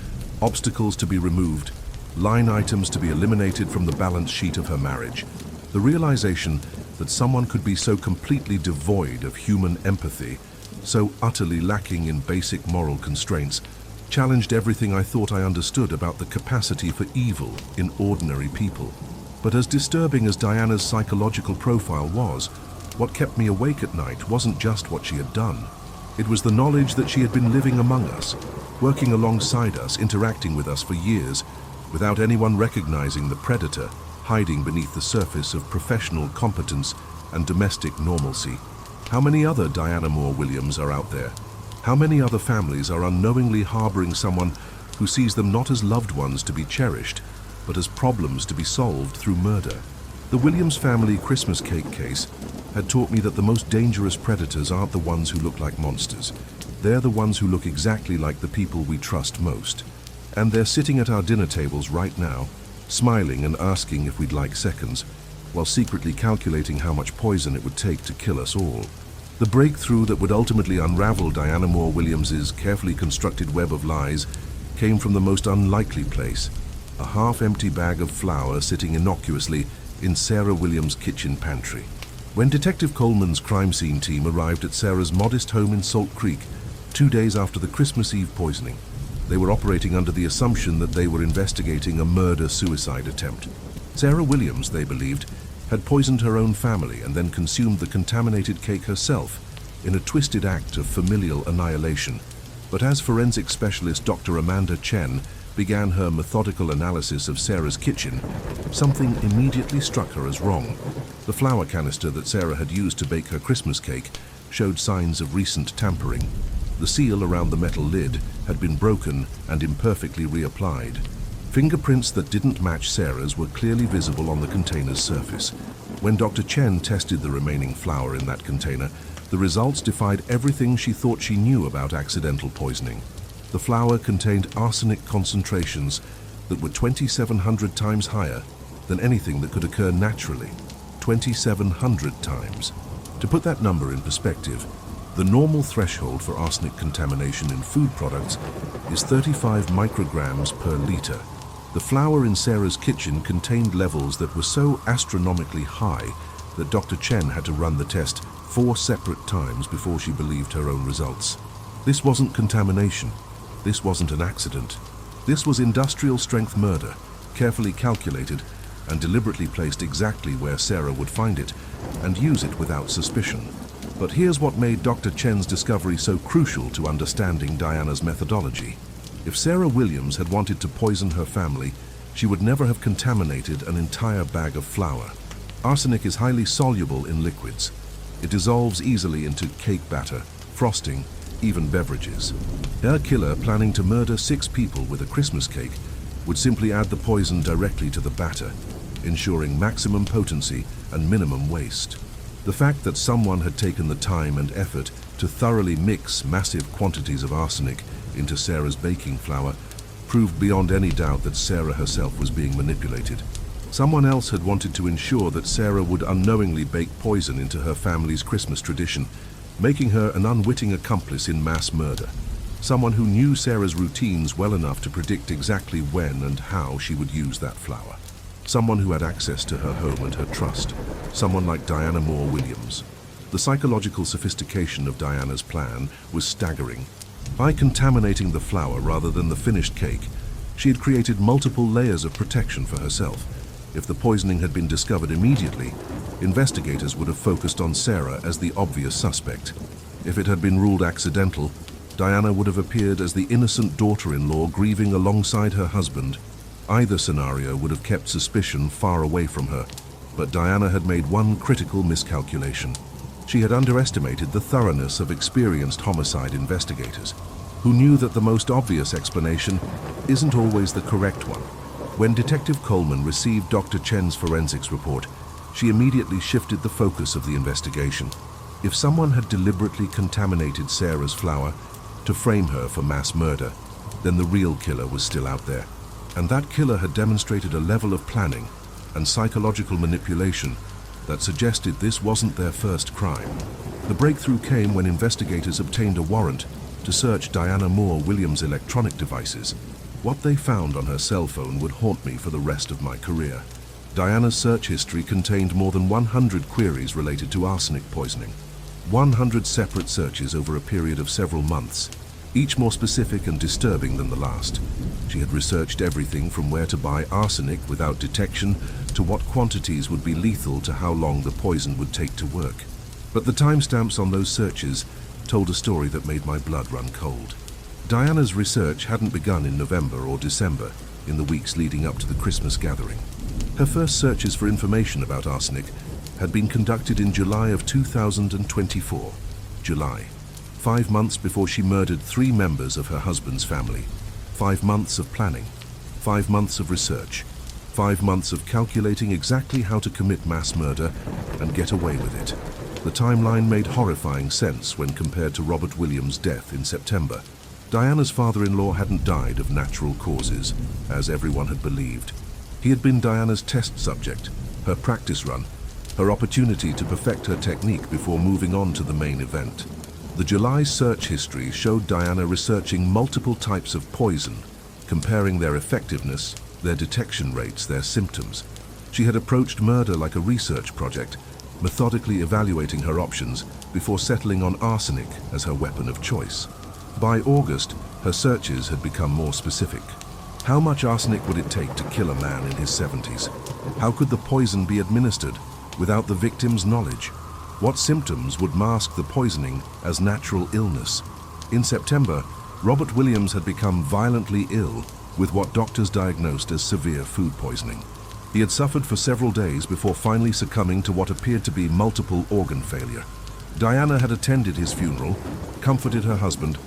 obstacles to be removed, line items to be eliminated from the balance sheet of her marriage. The realization that someone could be so completely devoid of human empathy, so utterly lacking in basic moral constraints, challenged everything I thought I understood about the capacity for evil in ordinary people. But as disturbing as Diana's psychological profile was, what kept me awake at night wasn't just what she had done. It was the knowledge that she had been living among us, working alongside us, interacting with us for years, without anyone recognizing the predator hiding beneath the surface of professional competence and domestic normalcy. How many other Diana Moore Williams are out there? How many other families are unknowingly harboring someone who sees them not as loved ones to be cherished, but as problems to be solved through murder? The Williams family Christmas cake case had taught me that the most dangerous predators aren't the ones who look like monsters. They're the ones who look exactly like the people we trust most. And they're sitting at our dinner tables right now, smiling and asking if we'd like seconds, while secretly calculating how much poison it would take to kill us all. The breakthrough that would ultimately unravel Diana Moore Williams's carefully constructed web of lies came from the most unlikely place, a half-empty bag of flour sitting innocuously in Sarah Williams' kitchen pantry. When Detective Coleman's crime scene team arrived at Sarah's modest home in Salt Creek 2 days after the Christmas Eve poisoning, they were operating under the assumption that they were investigating a murder-suicide attempt. Sarah Williams, they believed, had poisoned her own family and then consumed the contaminated cake herself in a twisted act of familial annihilation. But as forensic specialist Dr. Amanda Chen began her methodical analysis of Sarah's kitchen, something immediately struck her as wrong. The flour canister that Sarah had used to bake her Christmas cake showed signs of recent tampering. The seal around the metal lid had been broken and imperfectly reapplied. Fingerprints that didn't match Sarah's were clearly visible on the container's surface. When Dr. Chen tested the remaining flour in that container, the results defied everything she thought she knew about accidental poisoning. The flour contained arsenic concentrations that were 2,700 times higher than anything that could occur naturally. 2,700 times. To put that number in perspective, the normal threshold for arsenic contamination in food products is 35 micrograms per liter. The flour in Sarah's kitchen contained levels that were so astronomically high that Dr. Chen had to run the test 4 separate times before she believed her own results. This wasn't contamination. This wasn't an accident. This was industrial-strength murder, carefully calculated and deliberately placed exactly where Sarah would find it and use it without suspicion. But here's what made Dr. Chen's discovery so crucial to understanding Diana's methodology. If Sarah Williams had wanted to poison her family, she would never have contaminated an entire bag of flour. Arsenic is highly soluble in liquids. It dissolves easily into cake batter, frosting, even beverages. Her killer, planning to murder 6 people with a Christmas cake, would simply add the poison directly to the batter, ensuring maximum potency and minimum waste. The fact that someone had taken the time and effort to thoroughly mix massive quantities of arsenic into Sarah's baking flour proved beyond any doubt that Sarah herself was being manipulated. Someone else had wanted to ensure that Sarah would unknowingly bake poison into her family's Christmas tradition, making her an unwitting accomplice in mass murder. Someone who knew Sarah's routines well enough to predict exactly when and how she would use that flour. Someone who had access to her home and her trust. Someone like Diana Moore Williams. The psychological sophistication of Diana's plan was staggering. By contaminating the flour rather than the finished cake, she had created multiple layers of protection for herself. If the poisoning had been discovered immediately, investigators would have focused on Sarah as the obvious suspect. If it had been ruled accidental, Diana would have appeared as the innocent daughter-in-law grieving alongside her husband. Either scenario would have kept suspicion far away from her. But Diana had made one critical miscalculation. She had underestimated the thoroughness of experienced homicide investigators, who knew that the most obvious explanation isn't always the correct one. When Detective Coleman received Dr. Chen's forensics report, she immediately shifted the focus of the investigation. If someone had deliberately contaminated Sarah's flour to frame her for mass murder, then the real killer was still out there. And that killer had demonstrated a level of planning and psychological manipulation that suggested this wasn't their first crime. The breakthrough came when investigators obtained a warrant to search Diana Moore Williams' electronic devices. What they found on her cell phone would haunt me for the rest of my career. Diana's search history contained more than 100 queries related to arsenic poisoning. 100 separate searches over a period of several months, each more specific and disturbing than the last. She had researched everything from where to buy arsenic without detection to what quantities would be lethal to how long the poison would take to work. But the timestamps on those searches told a story that made my blood run cold. Diana's research hadn't begun in November or December, in the weeks leading up to the Christmas gathering. Her first searches for information about arsenic had been conducted in July of 2024. July. 5 months before she murdered 3 members of her husband's family. 5 months of planning. 5 months of research. 5 months of calculating exactly how to commit mass murder and get away with it. The timeline made horrifying sense when compared to Robert Williams' death in September. Diana's father-in-law hadn't died of natural causes, as everyone had believed. He had been Diana's test subject, her practice run, her opportunity to perfect her technique before moving on to the main event. The July search history showed Diana researching multiple types of poison, comparing their effectiveness, their detection rates, their symptoms. She had approached murder like a research project, methodically evaluating her options before settling on arsenic as her weapon of choice. By August, her searches had become more specific. How much arsenic would it take to kill a man in his 70s? How could the poison be administered without the victim's knowledge? What symptoms would mask the poisoning as natural illness? In September, Robert Williams had become violently ill with what doctors diagnosed as severe food poisoning. He had suffered for several days before finally succumbing to what appeared to be multiple organ failure. Diana had attended his funeral, comforted her husband,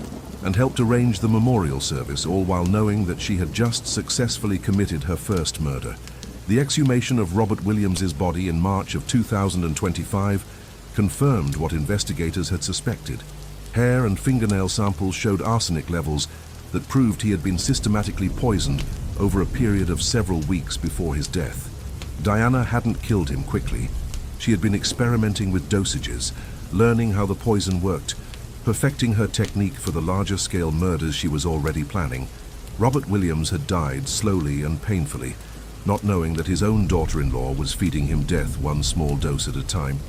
and helped arrange the memorial service, all while knowing that she had just successfully committed her first murder. The exhumation of Robert Williams's body in March of 2025 confirmed what investigators had suspected. Hair and fingernail samples showed arsenic levels that proved he had been systematically poisoned over a period of several weeks before his death. Diana hadn't killed him quickly. She had been experimenting with dosages, learning how the poison worked, perfecting her technique for the larger-scale murders she was already planning. Robert Williams had died slowly and painfully, not knowing that his own daughter-in-law was feeding him death one small dose at a time.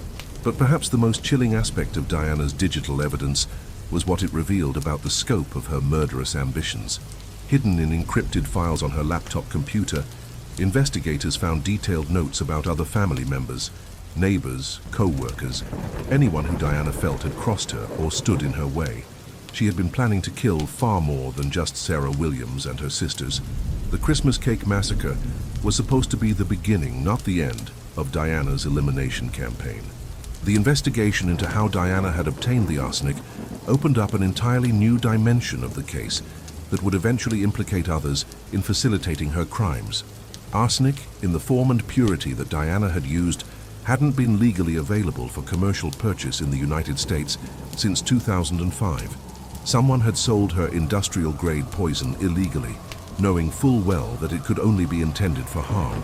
But perhaps the most chilling aspect of Diana's digital evidence was what it revealed about the scope of her murderous ambitions. Hidden in encrypted files on her laptop computer, investigators found detailed notes about other family members, neighbors, co-workers, anyone who Diana felt had crossed her or stood in her way. She had been planning to kill far more than just Sarah Williams and her sisters. The Christmas cake massacre was supposed to be the beginning, not the end, of Diana's elimination campaign. The investigation into how Diana had obtained the arsenic opened up an entirely new dimension of the case that would eventually implicate others in facilitating her crimes. Arsenic, in the form and purity that Diana had used, hadn't been legally available for commercial purchase in the United States since 2005. Someone had sold her industrial-grade poison illegally, knowing full well that it could only be intended for harm.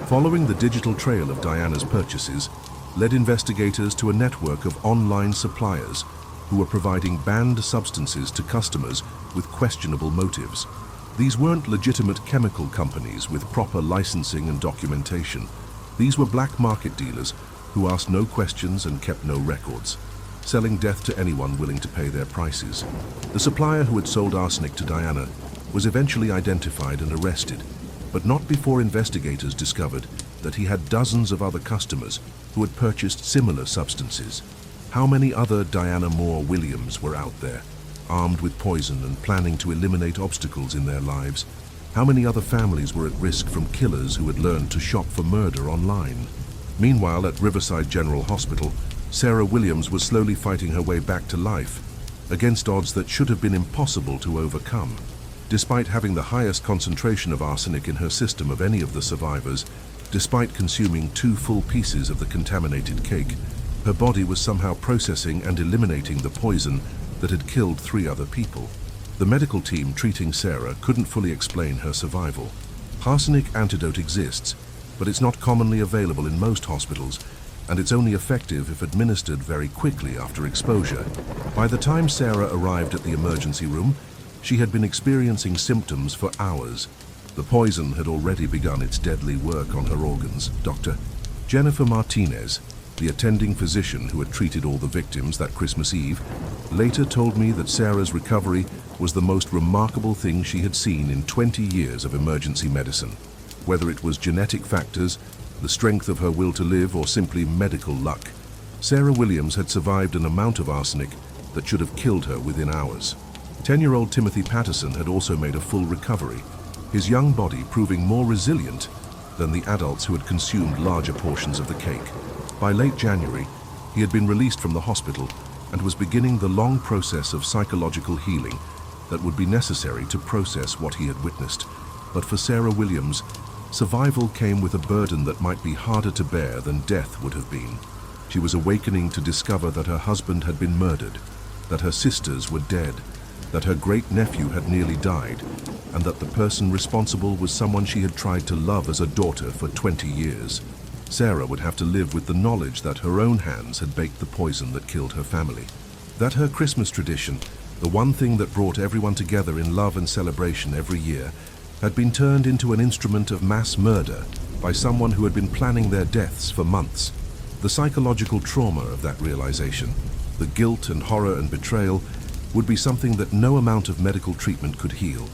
Following the digital trail of Diana's purchases led investigators to a network of online suppliers who were providing banned substances to customers with questionable motives. These weren't legitimate chemical companies with proper licensing and documentation. These were black market dealers who asked no questions and kept no records, selling death to anyone willing to pay their prices. The supplier who had sold arsenic to Diana was eventually identified and arrested, but not before investigators discovered that he had dozens of other customers who had purchased similar substances. How many other Diana Moore Williams were out there, armed with poison and planning to eliminate obstacles in their lives? How many other families were at risk from killers who had learned to shop for murder online? Meanwhile, at Riverside General Hospital, Sarah Williams was slowly fighting her way back to life, against odds that should have been impossible to overcome. Despite having the highest concentration of arsenic in her system of any of the survivors, despite consuming 2 full pieces of the contaminated cake, her body was somehow processing and eliminating the poison that had killed 3 other people. The medical team treating Sarah couldn't fully explain her survival. Arsenic antidote exists, but it's not commonly available in most hospitals, and it's only effective if administered very quickly after exposure. By the time Sarah arrived at the emergency room, She had been experiencing symptoms for hours. The poison had already begun its deadly work on her organs. Dr. Jennifer Martinez, the attending physician who had treated all the victims that Christmas Eve, later told me that Sarah's recovery was the most remarkable thing she had seen in 20 years of emergency medicine. Whether it was genetic factors, the strength of her will to live, or simply medical luck, Sarah Williams had survived an amount of arsenic that should have killed her within hours. 10-year-old Timothy Patterson had also made a full recovery, his young body proving more resilient than the adults who had consumed larger portions of the cake. By late January, he had been released from the hospital and was beginning the long process of psychological healing that would be necessary to process what he had witnessed. But for Sarah Williams, survival came with a burden that might be harder to bear than death would have been. She was awakening to discover that her husband had been murdered, that her sisters were dead, that her great-nephew had nearly died, and that the person responsible was someone she had tried to love as a daughter for 20 years. Sarah would have to live with the knowledge that her own hands had baked the poison that killed her family. That her Christmas tradition, the one thing that brought everyone together in love and celebration every year, had been turned into an instrument of mass murder by someone who had been planning their deaths for months. The psychological trauma of that realization, the guilt and horror and betrayal, would be something that no amount of medical treatment could heal.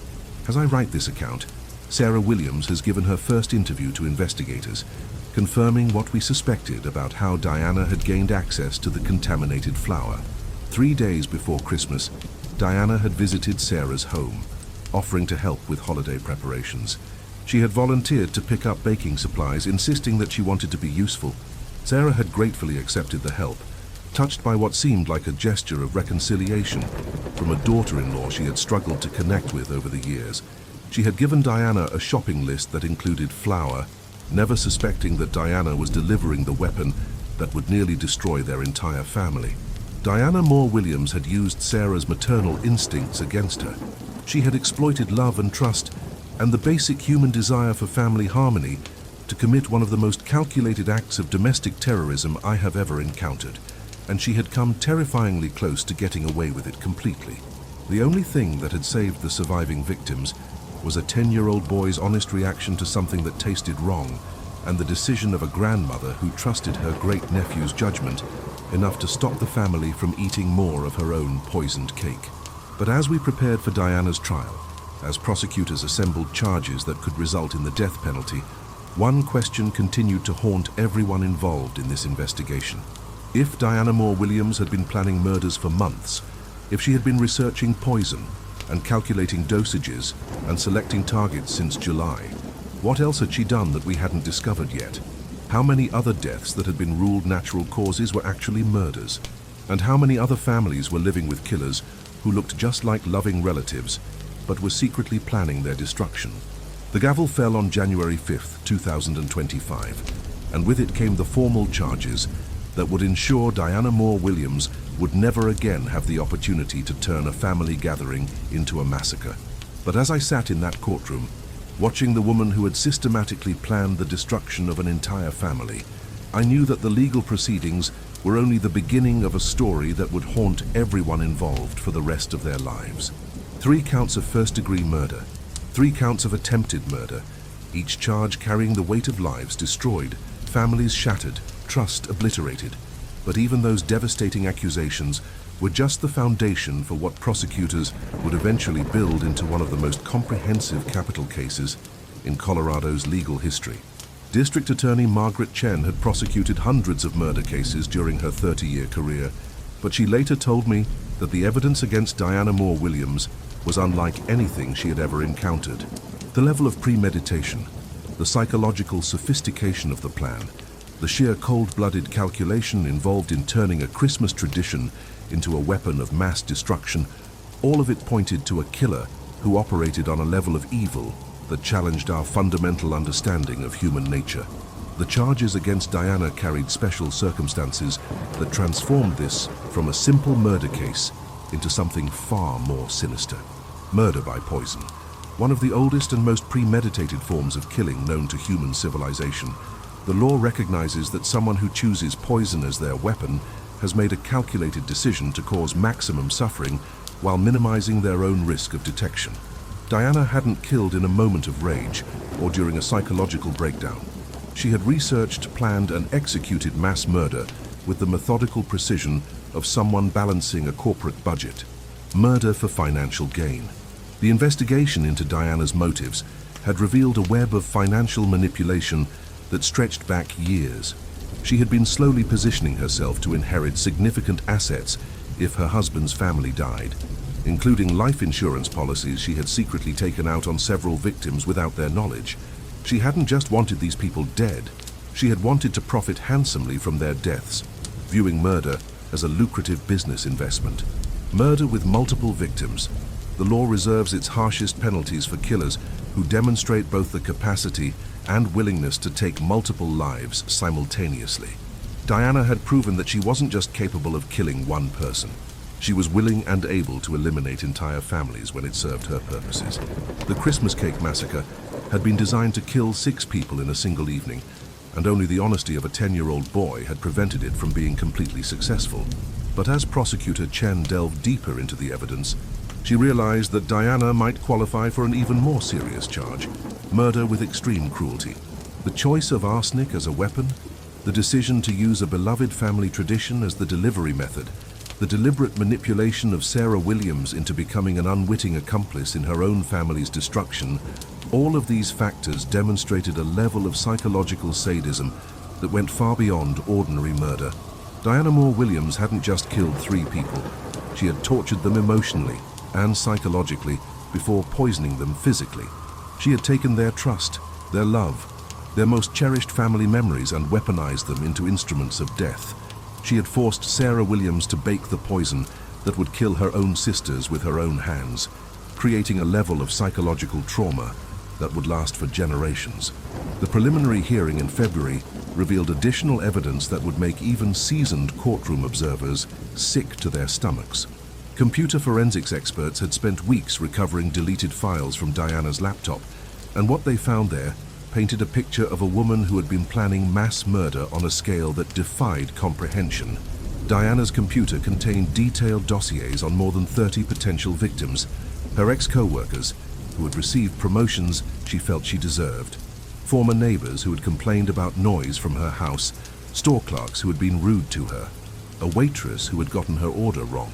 As I write this account, Sarah Williams has given her first interview to investigators, confirming what we suspected about how Diana had gained access to the contaminated flour. 3 days before Christmas, Diana had visited Sarah's home, offering to help with holiday preparations. She had volunteered to pick up baking supplies, insisting that she wanted to be useful. Sarah had gratefully accepted the help, touched by what seemed like a gesture of reconciliation from a daughter-in-law she had struggled to connect with over the years. She had given Diana a shopping list that included flour, never suspecting that Diana was delivering the weapon that would nearly destroy their entire family. Diana Moore Williams had used Sarah's maternal instincts against her. She had exploited love and trust and the basic human desire for family harmony to commit one of the most calculated acts of domestic terrorism I have ever encountered, and she had come terrifyingly close to getting away with it completely. The only thing that had saved the surviving victims was a 10-year-old boy's honest reaction to something that tasted wrong, and the decision of a grandmother who trusted her great-nephew's judgment enough to stop the family from eating more of her own poisoned cake. But as we prepared for Diana's trial, as prosecutors assembled charges that could result in the death penalty, one question continued to haunt everyone involved in this investigation. If Diana Moore Williams had been planning murders for months, if she had been researching poison and calculating dosages and selecting targets since July, what else had she done that we hadn't discovered yet? How many other deaths that had been ruled natural causes were actually murders? And how many other families were living with killers who looked just like loving relatives, but were secretly planning their destruction? The gavel fell on January 5th, 2025, and with it came the formal charges that would ensure Diana Moore Williams would never again have the opportunity to turn a family gathering into a massacre. But as I sat in that courtroom, watching the woman who had systematically planned the destruction of an entire family, I knew that the legal proceedings were only the beginning of a story that would haunt everyone involved for the rest of their lives. 3 counts of first-degree murder, 3 counts of attempted murder, each charge carrying the weight of lives destroyed, families shattered, trust obliterated. But even those devastating accusations were just the foundation for what prosecutors would eventually build into one of the most comprehensive capital cases in Colorado's legal history. District Attorney Margaret Chen had prosecuted hundreds of murder cases during her 30-year career, but she later told me that the evidence against Diana Moore Williams was unlike anything she had ever encountered. The level of premeditation, the psychological sophistication of the plan, the sheer cold-blooded calculation involved in turning a Christmas tradition into a weapon of mass destruction, all of it pointed to a killer who operated on a level of evil that challenged our fundamental understanding of human nature. The charges against Diana carried special circumstances that transformed this from a simple murder case into something far more sinister. Murder by poison, one of the oldest and most premeditated forms of killing known to human civilization. The law recognizes that someone who chooses poison as their weapon has made a calculated decision to cause maximum suffering while minimizing their own risk of detection. Diana hadn't killed in a moment of rage or during a psychological breakdown. She had researched, planned, and executed mass murder with the methodical precision of someone balancing a corporate budget. Murder for financial gain. The investigation into Diana's motives had revealed a web of financial manipulation that stretched back years. She had been slowly positioning herself to inherit significant assets if her husband's family died, including life insurance policies she had secretly taken out on several victims without their knowledge. She hadn't just wanted these people dead, she had wanted to profit handsomely from their deaths, viewing murder as a lucrative business investment. Murder with multiple victims. The law reserves its harshest penalties for killers who demonstrate both the capacity and willingness to take multiple lives simultaneously. Diana had proven that she wasn't just capable of killing one person. She was willing and able to eliminate entire families when it served her purposes. The Christmas Cake Massacre had been designed to kill 6 people in a single evening, and only the honesty of a 10-year-old boy had prevented it from being completely successful. But as prosecutor Chen delved deeper into the evidence, she realized that Diana might qualify for an even more serious charge: murder with extreme cruelty. The choice of arsenic as a weapon, the decision to use a beloved family tradition as the delivery method, the deliberate manipulation of Sarah Williams into becoming an unwitting accomplice in her own family's destruction, all of these factors demonstrated a level of psychological sadism that went far beyond ordinary murder. Diana Moore Williams hadn't just killed 3 people. She had tortured them emotionally and psychologically before poisoning them physically. She had taken their trust, their love, their most cherished family memories and weaponized them into instruments of death. She had forced Sarah Williams to bake the poison that would kill her own sisters with her own hands, creating a level of psychological trauma that would last for generations. The preliminary hearing in February revealed additional evidence that would make even seasoned courtroom observers sick to their stomachs. Computer forensics experts had spent weeks recovering deleted files from Diana's laptop, and what they found there painted a picture of a woman who had been planning mass murder on a scale that defied comprehension. Diana's computer contained detailed dossiers on more than 30 potential victims, her ex-co-workers who had received promotions she felt she deserved, former neighbors who had complained about noise from her house, store clerks who had been rude to her, a waitress who had gotten her order wrong.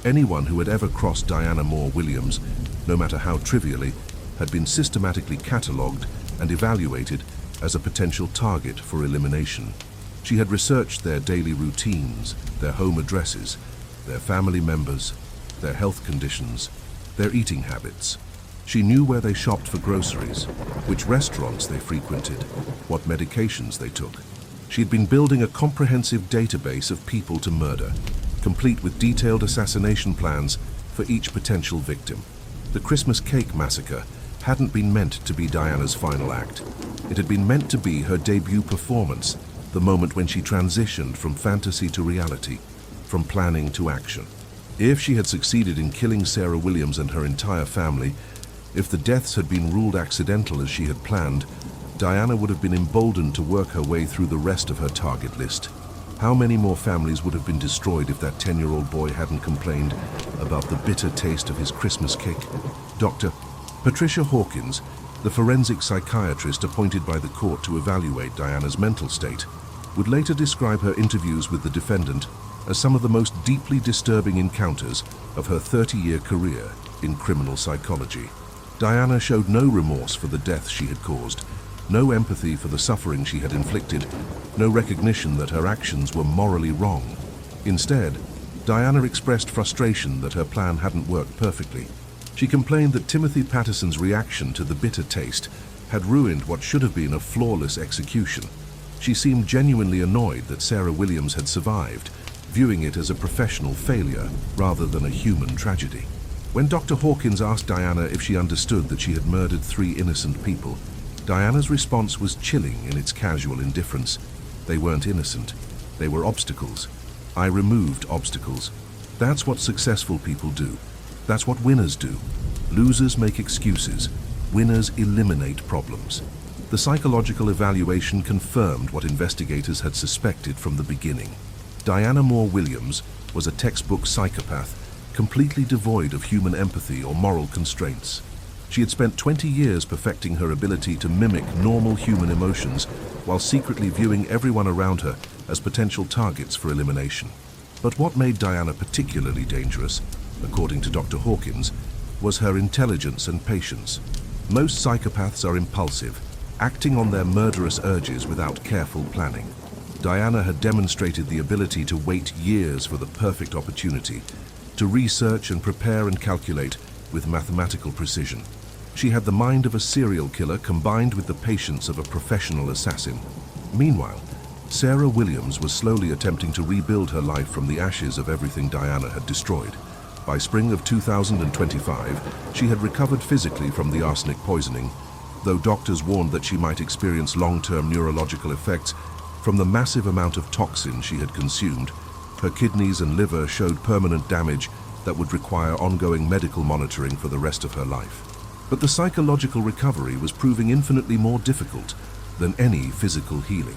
Anyone who had ever crossed Diana Moore Williams, no matter how trivially, had been systematically catalogued and evaluated as a potential target for elimination. She had researched their daily routines, their home addresses, their family members, their health conditions, their eating habits. She knew where they shopped for groceries, which restaurants they frequented, what medications they took. She had been building a comprehensive database of people to murder, complete with detailed assassination plans for each potential victim. The Christmas Cake Massacre hadn't been meant to be Diana's final act. It had been meant to be her debut performance, the moment when she transitioned from fantasy to reality, from planning to action. If she had succeeded in killing Sarah Williams and her entire family, if the deaths had been ruled accidental as she had planned, Diana would have been emboldened to work her way through the rest of her target list. How many more families would have been destroyed if that 10-year-old boy hadn't complained about the bitter taste of his Christmas cake? Dr. Patricia Hawkins, the forensic psychiatrist appointed by the court to evaluate Diana's mental state, would later describe her interviews with the defendant as some of the most deeply disturbing encounters of her 30-year career in criminal psychology. Diana showed no remorse for the death she had caused, no empathy for the suffering she had inflicted, no recognition that her actions were morally wrong. Instead, Diana expressed frustration that her plan hadn't worked perfectly. She complained that Timothy Patterson's reaction to the bitter taste had ruined what should have been a flawless execution. She seemed genuinely annoyed that Sarah Williams had survived, viewing it as a professional failure rather than a human tragedy. When Dr. Hawkins asked Diana if she understood that she had murdered 3 innocent people, Diana's response was chilling in its casual indifference. They weren't innocent. They were obstacles. I removed obstacles. That's what successful people do. That's what winners do. Losers make excuses. Winners eliminate problems. The psychological evaluation confirmed what investigators had suspected from the beginning. Diana Moore Williams was a textbook psychopath, completely devoid of human empathy or moral constraints. She had spent 20 years perfecting her ability to mimic normal human emotions while secretly viewing everyone around her as potential targets for elimination. But what made Diana particularly dangerous, according to Dr. Hawkins, was her intelligence and patience. Most psychopaths are impulsive, acting on their murderous urges without careful planning. Diana had demonstrated the ability to wait years for the perfect opportunity, to research and prepare and calculate with mathematical precision. She had the mind of a serial killer combined with the patience of a professional assassin. Meanwhile, Sarah Williams was slowly attempting to rebuild her life from the ashes of everything Diana had destroyed. By spring of 2025, she had recovered physically from the arsenic poisoning, though doctors warned that she might experience long-term neurological effects from the massive amount of toxin she had consumed. Her kidneys and liver showed permanent damage that would require ongoing medical monitoring for the rest of her life. But the psychological recovery was proving infinitely more difficult than any physical healing.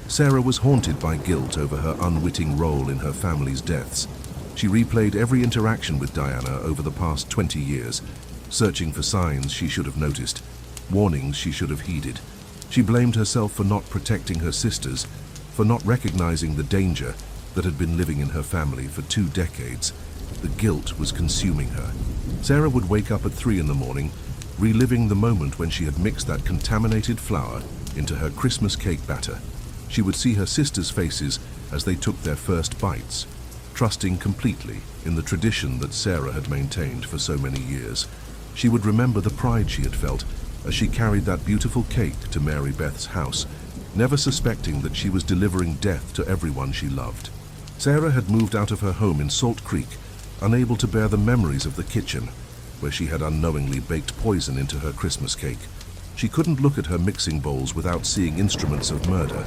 Sarah was haunted by guilt over her unwitting role in her family's deaths. She replayed every interaction with Diana over the past 20 years, searching for signs she should have noticed, warnings she should have heeded. She blamed herself for not protecting her sisters, for not recognizing the danger that had been living in her family for 2 decades. The guilt was consuming her. Sarah would wake up at 3 in the morning, reliving the moment when she had mixed that contaminated flour into her Christmas cake batter. She would see her sisters' faces as they took their first bites, trusting completely in the tradition that Sarah had maintained for so many years. She would remember the pride she had felt as she carried that beautiful cake to Mary Beth's house, never suspecting that she was delivering death to everyone she loved. Sarah had moved out of her home in Salt Creek, unable to bear the memories of the kitchen, where she had unknowingly baked poison into her Christmas cake. She couldn't look at her mixing bowls without seeing instruments of murder.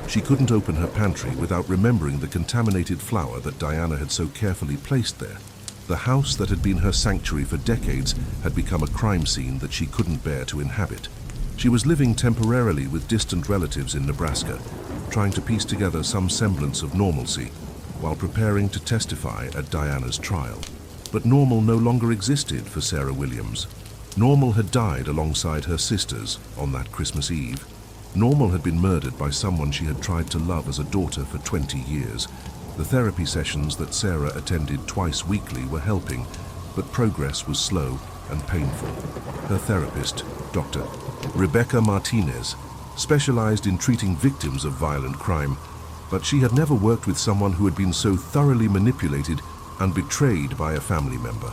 She couldn't open her pantry without remembering the contaminated flour that Diana had so carefully placed there. The house that had been her sanctuary for decades had become a crime scene that she couldn't bear to inhabit. She was living temporarily with distant relatives in Nebraska, trying to piece together some semblance of normalcy while preparing to testify at Diana's trial. But normal no longer existed for Sarah Williams. Normal had died alongside her sisters on that Christmas Eve. Normal had been murdered by someone she had tried to love as a daughter for 20 years. The therapy sessions that Sarah attended twice weekly were helping, but progress was slow and painful. Her therapist, Dr. Rebecca Martinez, specialized in treating victims of violent crime, but she had never worked with someone who had been so thoroughly manipulated and betrayed by a family member.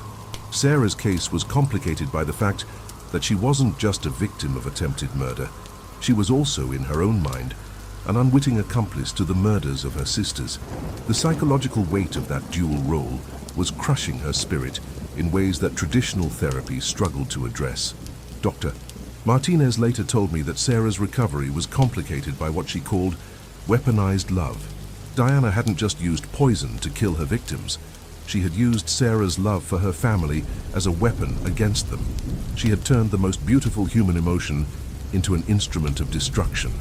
Sarah's case was complicated by the fact that she wasn't just a victim of attempted murder. She was also, in her own mind, an unwitting accomplice to the murders of her sisters. The psychological weight of that dual role was crushing her spirit in ways that traditional therapy struggled to address. Dr. Martinez later told me that Sarah's recovery was complicated by what she called weaponized love. Diana hadn't just used poison to kill her victims. She had used Sarah's love for her family as a weapon against them. She had turned the most beautiful human emotion into an instrument of destruction,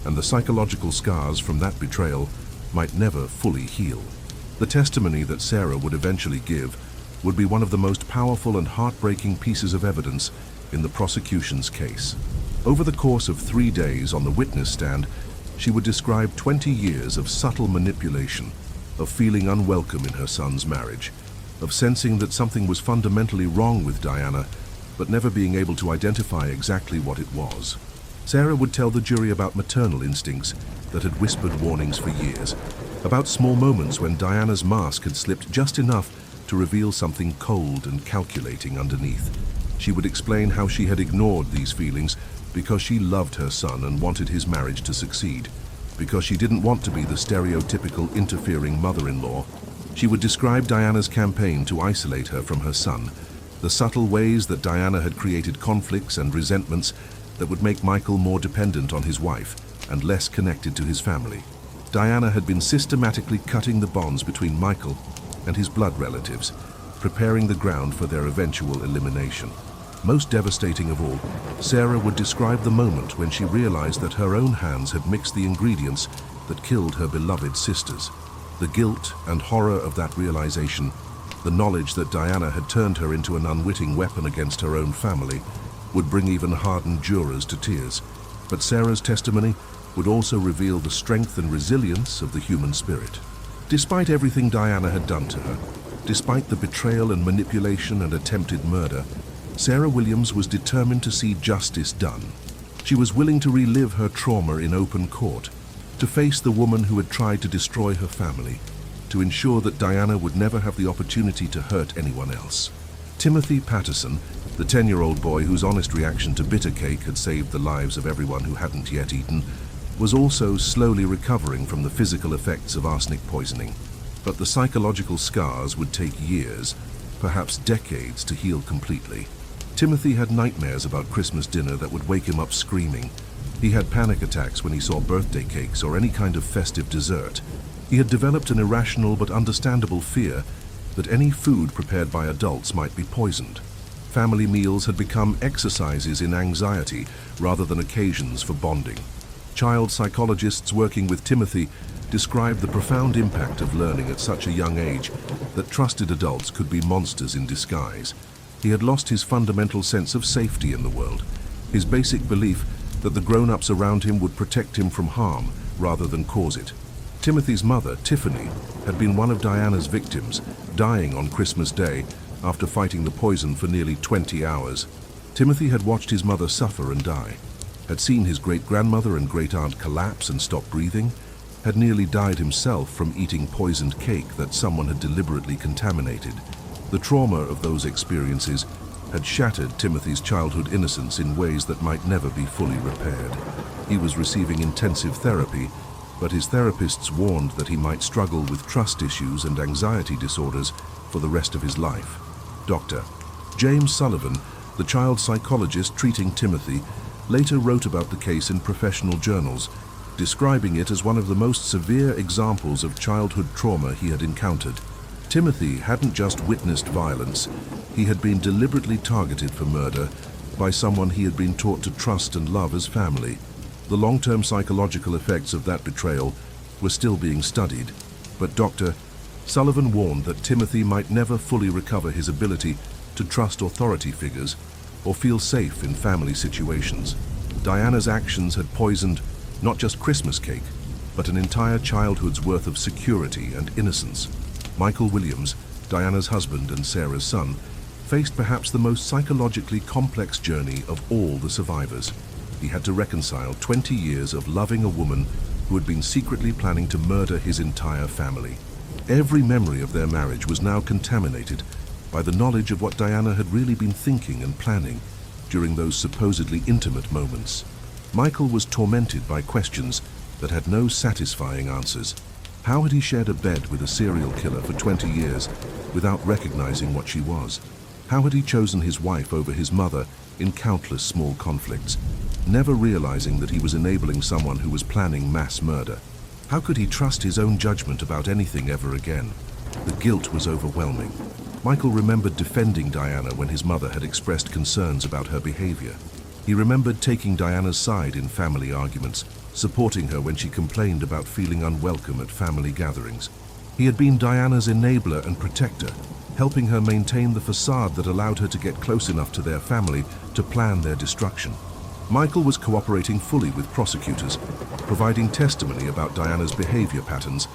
and the psychological scars from that betrayal might never fully heal. The testimony that Sarah would eventually give would be one of the most powerful and heartbreaking pieces of evidence in the prosecution's case. Over the course of 3 days on the witness stand, she would describe 20 years of subtle manipulation, of feeling unwelcome in her son's marriage, of sensing that something was fundamentally wrong with Diana, but never being able to identify exactly what it was. Sarah would tell the jury about maternal instincts that had whispered warnings for years, about small moments when Diana's mask had slipped just enough to reveal something cold and calculating underneath. She would explain how she had ignored these feelings because she loved her son and wanted his marriage to succeed, because she didn't want to be the stereotypical interfering mother-in-law. She would describe Diana's campaign to isolate her from her son, the subtle ways that Diana had created conflicts and resentments that would make Michael more dependent on his wife and less connected to his family. Diana had been systematically cutting the bonds between Michael and his blood relatives, preparing the ground for their eventual elimination. Most devastating of all, Sarah would describe the moment when she realized that her own hands had mixed the ingredients that killed her beloved sisters. The guilt and horror of that realization The knowledge that Diana had turned her into an unwitting weapon against her own family would bring even hardened jurors to tears. But Sarah's testimony would also reveal the strength and resilience of the human spirit. Despite everything Diana had done to her, despite the betrayal and manipulation and attempted murder, Sarah Williams was determined to see justice done. She was willing to relive her trauma in open court, to face the woman who had tried to destroy her family, to ensure that Diana would never have the opportunity to hurt anyone else. Timothy Patterson, the 10-year-old boy whose honest reaction to bitter cake had saved the lives of everyone who hadn't yet eaten, was also slowly recovering from the physical effects of arsenic poisoning. But the psychological scars would take years, perhaps decades, to heal completely. Timothy had nightmares about Christmas dinner that would wake him up screaming. He had panic attacks when he saw birthday cakes or any kind of festive dessert. He had developed an irrational but understandable fear that any food prepared by adults might be poisoned. Family meals had become exercises in anxiety rather than occasions for bonding. Child psychologists working with Timothy described the profound impact of learning at such a young age that trusted adults could be monsters in disguise. He had lost his fundamental sense of safety in the world, his basic belief that the grown-ups around him would protect him from harm rather than cause it. Timothy's mother, Tiffany, had been one of Diana's victims, dying on Christmas Day after fighting the poison for nearly 20 hours. Timothy had watched his mother suffer and die, had seen his great-grandmother and great-aunt collapse and stop breathing, had nearly died himself from eating poisoned cake that someone had deliberately contaminated. The trauma of those experiences had shattered Timothy's childhood innocence in ways that might never be fully repaired. He was receiving intensive therapy, but his therapists warned that he might struggle with trust issues and anxiety disorders for the rest of his life. Dr. James Sullivan, the child psychologist treating Timothy, later wrote about the case in professional journals, describing it as one of the most severe examples of childhood trauma he had encountered. Timothy hadn't just witnessed violence, he had been deliberately targeted for murder by someone he had been taught to trust and love as family. The long-term psychological effects of that betrayal were still being studied, but Dr. Sullivan warned that Timothy might never fully recover his ability to trust authority figures or feel safe in family situations. Diana's actions had poisoned not just Christmas cake, but an entire childhood's worth of security and innocence. Michael Williams, Diana's husband and Sarah's son, faced perhaps the most psychologically complex journey of all the survivors. He had to reconcile 20 years of loving a woman who had been secretly planning to murder his entire family. Every memory of their marriage was now contaminated by the knowledge of what Diana had really been thinking and planning during those supposedly intimate moments. Michael was tormented by questions that had no satisfying answers. How had he shared a bed with a serial killer for 20 years without recognizing what she was? How had he chosen his wife over his mother in countless small conflicts, never realizing that he was enabling someone who was planning mass murder? How could he trust his own judgment about anything ever again? The guilt was overwhelming. Michael remembered defending Diana when his mother had expressed concerns about her behavior. He remembered taking Diana's side in family arguments, supporting her when she complained about feeling unwelcome at family gatherings. He had been Diana's enabler and protector, helping her maintain the facade that allowed her to get close enough to their family to plan their destruction. Michael was cooperating fully with prosecutors, providing testimony about Diana's behavior patterns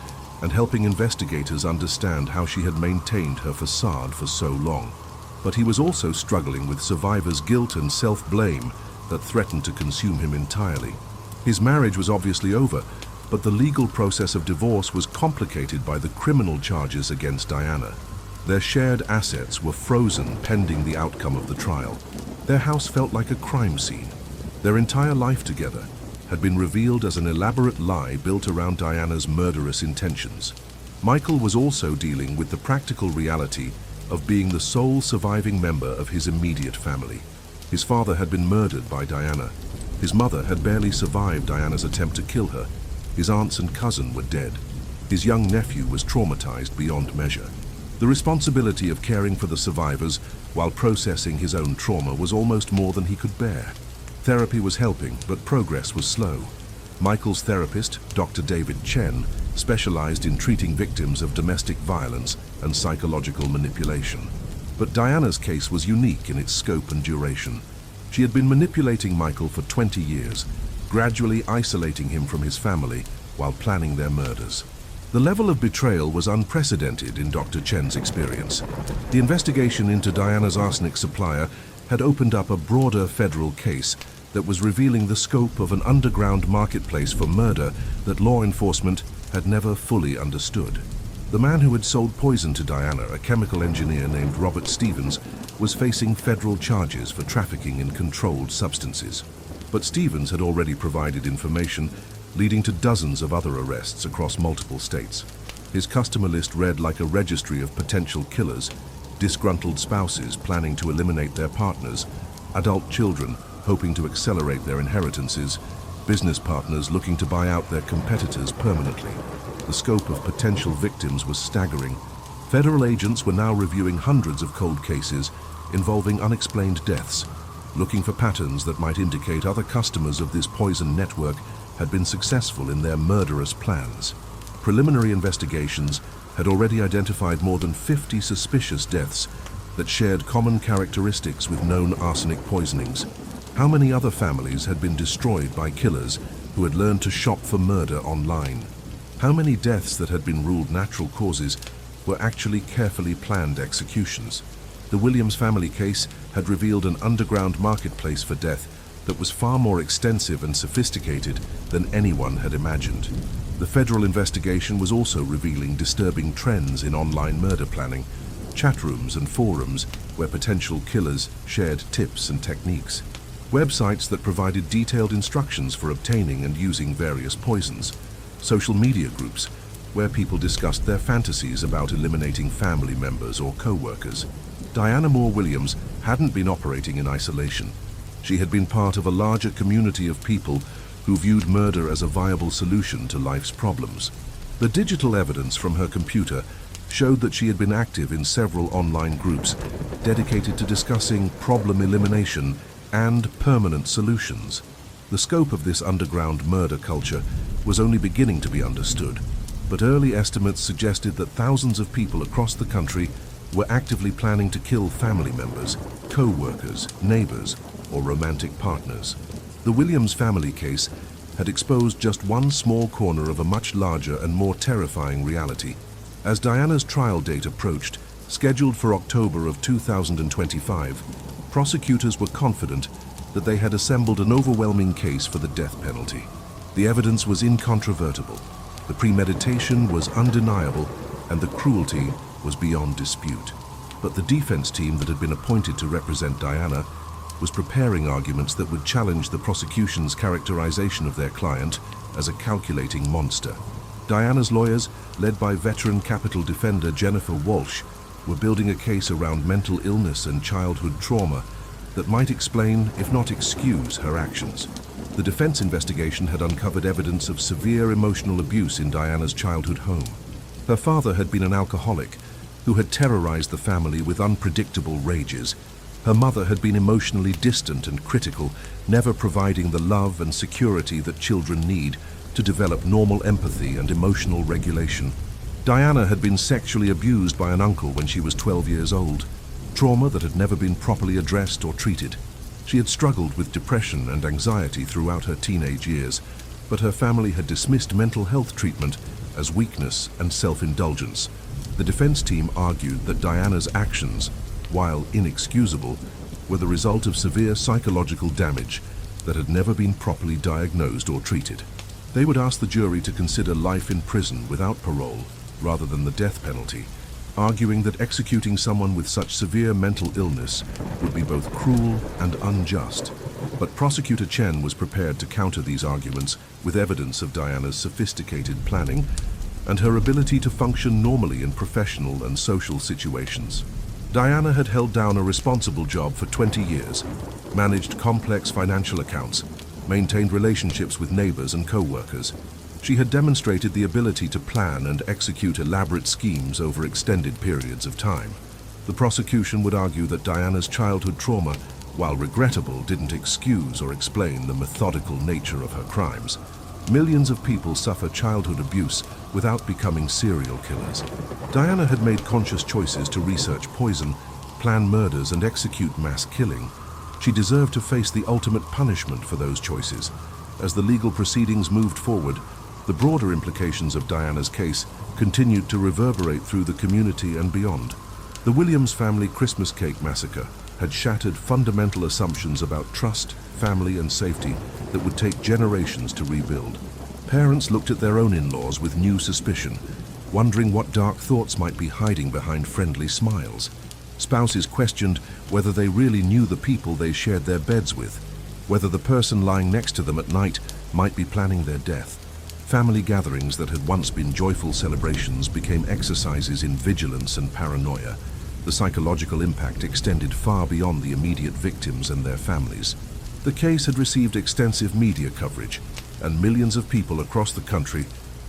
and helping investigators understand how she had maintained her facade for so long. But he was also struggling with survivors' guilt and self-blame that threatened to consume him entirely. His marriage was obviously over, but the legal process of divorce was complicated by the criminal charges against Diana. Their shared assets were frozen pending the outcome of the trial. Their house felt like a crime scene. Their entire life together had been revealed as an elaborate lie built around Diana's murderous intentions. Michael was also dealing with the practical reality of being the sole surviving member of his immediate family. His father had been murdered by Diana. His mother had barely survived Diana's attempt to kill her. His aunts and cousin were dead. His young nephew was traumatized beyond measure. The responsibility of caring for the survivors while processing his own trauma was almost more than he could bear. Therapy was helping, but progress was slow. Michael's therapist, Dr. David Chen, specialized in treating victims of domestic violence and psychological manipulation. But Diana's case was unique in its scope and duration. She had been manipulating Michael for 20 years, gradually isolating him from his family while planning their murders. The level of betrayal was unprecedented in Dr. Chen's experience. The investigation into Diana's arsenic supplier had opened up a broader federal case that was revealing the scope of an underground marketplace for murder that law enforcement had never fully understood. The man who had sold poison to Diana, a chemical engineer named Robert Stevens, was facing federal charges for trafficking in controlled substances. But Stevens had already provided information, leading to dozens of other arrests across multiple states. His customer list read like a registry of potential killers, disgruntled spouses planning to eliminate their partners, adult children hoping to accelerate their inheritances, business partners looking to buy out their competitors permanently. The scope of potential victims was staggering. Federal agents were now reviewing hundreds of cold cases involving unexplained deaths, looking for patterns that might indicate other customers of this poison network had been successful in their murderous plans. Preliminary investigations had already identified more than 50 suspicious deaths that shared common characteristics with known arsenic poisonings. How many other families had been destroyed by killers who had learned to shop for murder online? How many deaths that had been ruled natural causes were actually carefully planned executions? The Williams family case had revealed an underground marketplace for death that was far more extensive and sophisticated than anyone had imagined. The federal investigation was also revealing disturbing trends in online murder planning, chat rooms and forums where potential killers shared tips and techniques, websites that provided detailed instructions for obtaining and using various poisons, social media groups where people discussed their fantasies about eliminating family members or co-workers. Diana Moore Williams hadn't been operating in isolation. She had been part of a larger community of people who viewed murder as a viable solution to life's problems. The digital evidence from her computer showed that she had been active in several online groups dedicated to discussing problem elimination and permanent solutions. The scope of this underground murder culture was only beginning to be understood, but early estimates suggested that thousands of people across the country were actively planning to kill family members, co-workers, neighbors, or romantic partners. The Williams family case had exposed just one small corner of a much larger and more terrifying reality. As Diana's trial date approached, scheduled for October of 2025, prosecutors were confident that they had assembled an overwhelming case for the death penalty. The evidence was incontrovertible, the premeditation was undeniable, and the cruelty was beyond dispute. But the defense team that had been appointed to represent Diana was preparing arguments that would challenge the prosecution's characterization of their client as a calculating monster. Diana's lawyers, led by veteran capital defender Jennifer Walsh, were building a case around mental illness and childhood trauma that might explain, if not excuse, her actions. The defense investigation had uncovered evidence of severe emotional abuse in Diana's childhood home. Her father had been an alcoholic who had terrorized the family with unpredictable rages. Her mother had been emotionally distant and critical, never providing the love and security that children need to develop normal empathy and emotional regulation. Diana had been sexually abused by an uncle when she was 12 years old, trauma that had never been properly addressed or treated. She had struggled with depression and anxiety throughout her teenage years, but her family had dismissed mental health treatment as weakness and self-indulgence. The defense team argued that Diana's actions, while inexcusable, were the result of severe psychological damage that had never been properly diagnosed or treated. They would ask the jury to consider life in prison without parole rather than the death penalty, arguing that executing someone with such severe mental illness would be both cruel and unjust. But Prosecutor Chen was prepared to counter these arguments with evidence of Diana's sophisticated planning and her ability to function normally in professional and social situations. Diana had held down a responsible job for 20 years, managed complex financial accounts, maintained relationships with neighbors and co-workers. She had demonstrated the ability to plan and execute elaborate schemes over extended periods of time. The prosecution would argue that Diana's childhood trauma, while regrettable, didn't excuse or explain the methodical nature of her crimes. Millions of people suffer childhood abuse without becoming serial killers. Diana had made conscious choices to research poison, plan murders, and execute mass killing. She deserved to face the ultimate punishment for those choices. As the legal proceedings moved forward, the broader implications of Diana's case continued to reverberate through the community and beyond. The Williams family Christmas cake massacre had shattered fundamental assumptions about trust, family, and safety that would take generations to rebuild. Parents looked at their own in-laws with new suspicion, wondering what dark thoughts might be hiding behind friendly smiles. Spouses questioned whether they really knew the people they shared their beds with, whether the person lying next to them at night might be planning their death. Family gatherings that had once been joyful celebrations became exercises in vigilance and paranoia. The psychological impact extended far beyond the immediate victims and their families. The case had received extensive media coverage, and millions of people across the country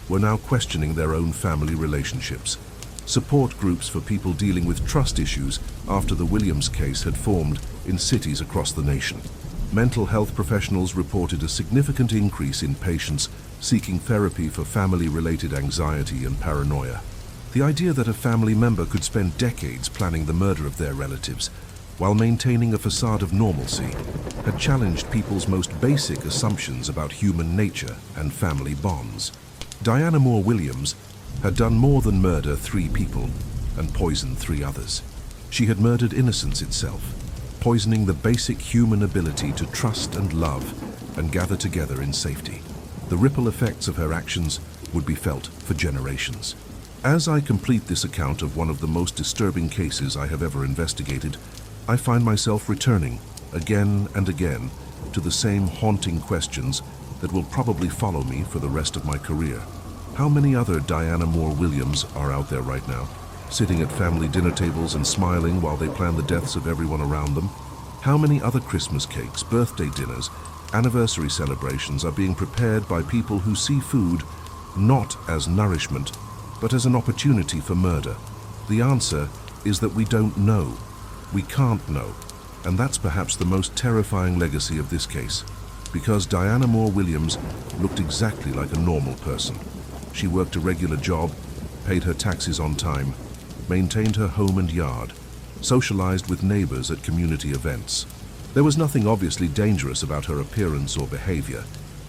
were now questioning their own family relationships. Support groups for people dealing with trust issues after the Williams case had formed in cities across the nation. Mental health professionals reported a significant increase in patients seeking therapy for family-related anxiety and paranoia. The idea that a family member could spend decades planning the murder of their relatives while maintaining a facade of normalcy had challenged people's most basic assumptions about human nature and family bonds. Diana Moore Williams had done more than murder 3 people and poison 3 others. She had murdered innocence itself, poisoning the basic human ability to trust and love and gather together in safety. The ripple effects of her actions would be felt for generations. As I complete this account of one of the most disturbing cases I have ever investigated, I find myself returning again and again to the same haunting questions that will probably follow me for the rest of my career. How many other Diana Moore Williams are out there right now, sitting at family dinner tables and smiling while they plan the deaths of everyone around them? How many other Christmas cakes, birthday dinners, anniversary celebrations are being prepared by people who see food not as nourishment, but as an opportunity for murder? The answer is that we don't know. We can't know. And that's perhaps the most terrifying legacy of this case, because Diana Moore Williams looked exactly like a normal person. She worked a regular job, paid her taxes on time, maintained her home and yard, socialized with neighbors at community events. There was nothing obviously dangerous about her appearance or behavior.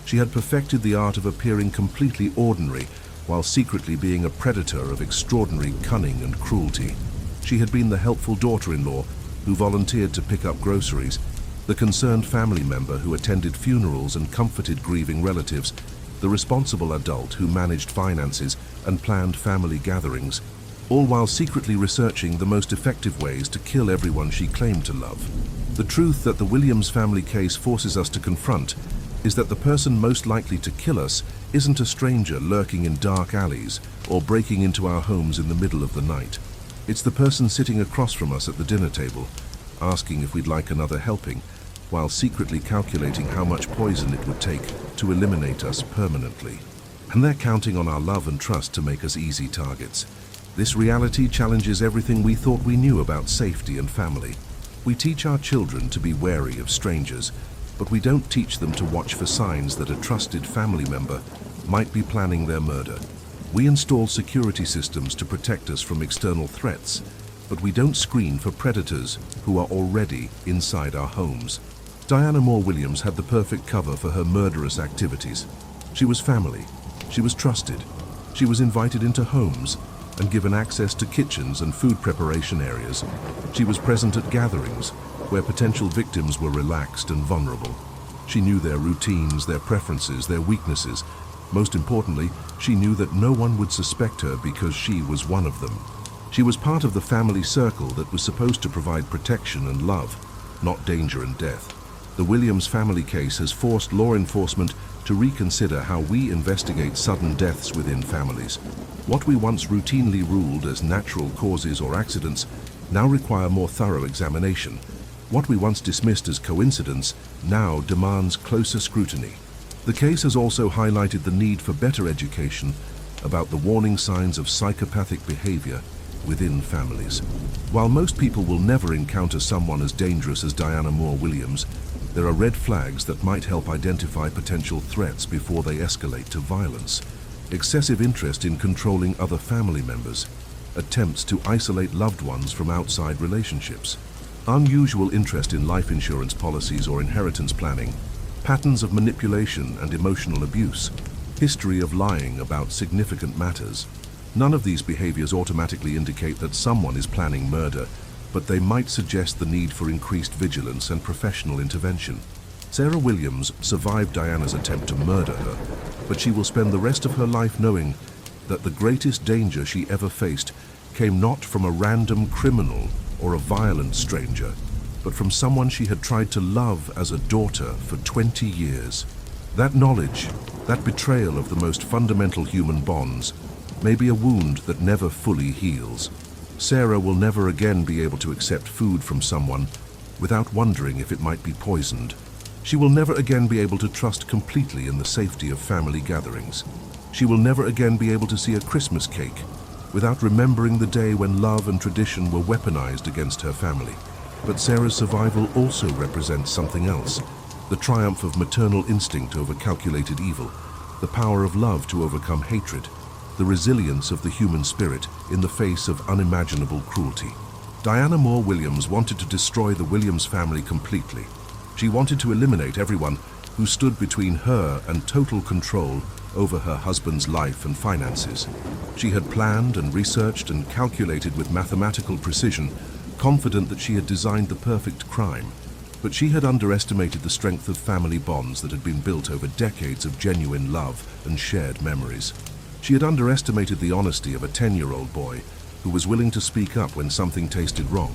She had perfected the art of appearing completely ordinary while secretly being a predator of extraordinary cunning and cruelty. She had been the helpful daughter-in-law who volunteered to pick up groceries, the concerned family member who attended funerals and comforted grieving relatives, the responsible adult who managed finances and planned family gatherings, all while secretly researching the most effective ways to kill everyone she claimed to love. The truth that the Williams family case forces us to confront is that the person most likely to kill us isn't a stranger lurking in dark alleys or breaking into our homes in the middle of the night. It's the person sitting across from us at the dinner table, asking if we'd like another helping, while secretly calculating how much poison it would take to eliminate us permanently. And they're counting on our love and trust to make us easy targets. This reality challenges everything we thought we knew about safety and family. We teach our children to be wary of strangers, but we don't teach them to watch for signs that a trusted family member might be planning their murder. We install security systems to protect us from external threats, but we don't screen for predators who are already inside our homes. Diana Moore Williams had the perfect cover for her murderous activities. She was family. She was trusted. She was invited into homes and given access to kitchens and food preparation areas. She was present at gatherings where potential victims were relaxed and vulnerable. She knew their routines, their preferences, their weaknesses. Most importantly, she knew that no one would suspect her because she was one of them. She was part of the family circle that was supposed to provide protection and love, not danger and death. The Williams family case has forced law enforcement to reconsider how we investigate sudden deaths within families. What we once routinely ruled as natural causes or accidents now require more thorough examination. What we once dismissed as coincidence now demands closer scrutiny. The case has also highlighted the need for better education about the warning signs of psychopathic behavior within families. While most people will never encounter someone as dangerous as Diana Moore Williams, There are red flags that might help identify potential threats before they escalate to violence. Excessive interest in controlling other family members, attempts to isolate loved ones from outside relationships, unusual interest in life insurance policies or inheritance planning, patterns of manipulation and emotional abuse, history of lying about significant matters. None of these behaviors automatically indicate that someone is planning murder, but they might suggest the need for increased vigilance and professional intervention. Sarah Williams survived Diana's attempt to murder her, but she will spend the rest of her life knowing that the greatest danger she ever faced came not from a random criminal or a violent stranger, but from someone she had tried to love as a daughter for 20 years. That knowledge, that betrayal of the most fundamental human bonds, may be a wound that never fully heals. Sarah will never again be able to accept food from someone without wondering if it might be poisoned. She will never again be able to trust completely in the safety of family gatherings. She will never again be able to see a Christmas cake without remembering the day when love and tradition were weaponized against her family. But Sarah's survival also represents something else: the triumph of maternal instinct over calculated evil, the power of love to overcome hatred, the resilience of the human spirit in the face of unimaginable cruelty. Diana Moore Williams wanted to destroy the Williams family completely. She wanted to eliminate everyone who stood between her and total control over her husband's life and finances. She had planned and researched and calculated with mathematical precision, confident that she had designed the perfect crime. But she had underestimated the strength of family bonds that had been built over decades of genuine love and shared memories. She had underestimated the honesty of a 10-year-old boy who was willing to speak up when something tasted wrong.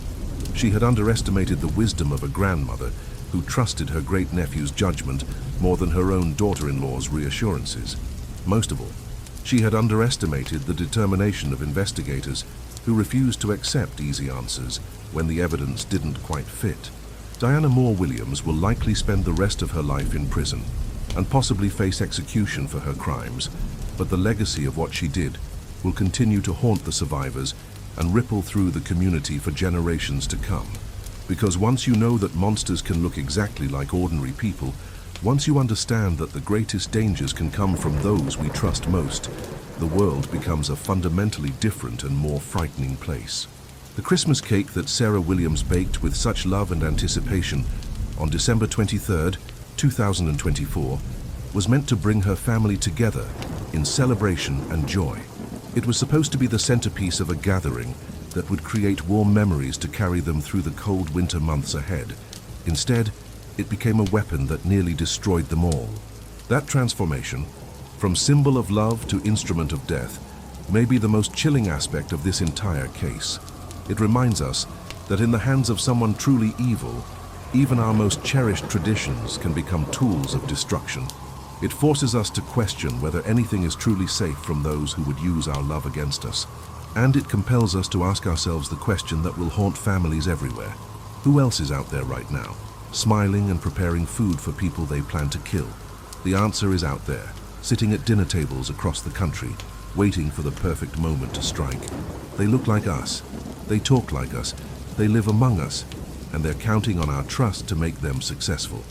She had underestimated the wisdom of a grandmother who trusted her great-nephew's judgment more than her own daughter-in-law's reassurances. Most of all, she had underestimated the determination of investigators who refused to accept easy answers when the evidence didn't quite fit. Diana Moore Williams will likely spend the rest of her life in prison and possibly face execution for her crimes, but the legacy of what she did will continue to haunt the survivors and ripple through the community for generations to come. Because once you know that monsters can look exactly like ordinary people, once you understand that the greatest dangers can come from those we trust most, the world becomes a fundamentally different and more frightening place. The Christmas cake that Sarah Williams baked with such love and anticipation on December 23, 2024, was meant to bring her family together in celebration and joy. It was supposed to be the centerpiece of a gathering that would create warm memories to carry them through the cold winter months ahead. Instead, it became a weapon that nearly destroyed them all. That transformation, from symbol of love to instrument of death, may be the most chilling aspect of this entire case. It reminds us that in the hands of someone truly evil, even our most cherished traditions can become tools of destruction. It forces us to question whether anything is truly safe from those who would use our love against us. And it compels us to ask ourselves the question that will haunt families everywhere. Who else is out there right now, smiling and preparing food for people they plan to kill? The answer is out there, sitting at dinner tables across the country, waiting for the perfect moment to strike. They look like us, they talk like us, they live among us, and they're counting on our trust to make them successful.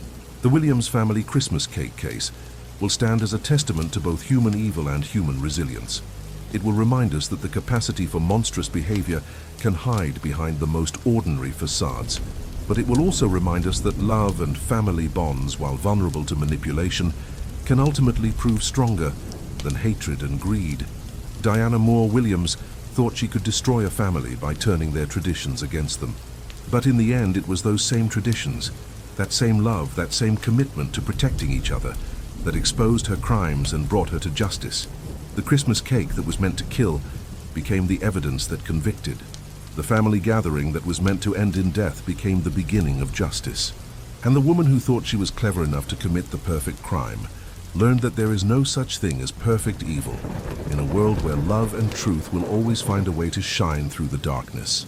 The Williams family Christmas cake case will stand as a testament to both human evil and human resilience. It will remind us that the capacity for monstrous behavior can hide behind the most ordinary facades. But it will also remind us that love and family bonds, while vulnerable to manipulation, can ultimately prove stronger than hatred and greed. Diana Moore Williams thought she could destroy a family by turning their traditions against them. But in the end, it was those same traditions, that same love, that same commitment to protecting each other, that exposed her crimes and brought her to justice. The Christmas cake that was meant to kill became the evidence that convicted. The family gathering that was meant to end in death became the beginning of justice. And the woman who thought she was clever enough to commit the perfect crime learned that there is no such thing as perfect evil in a world where love and truth will always find a way to shine through the darkness.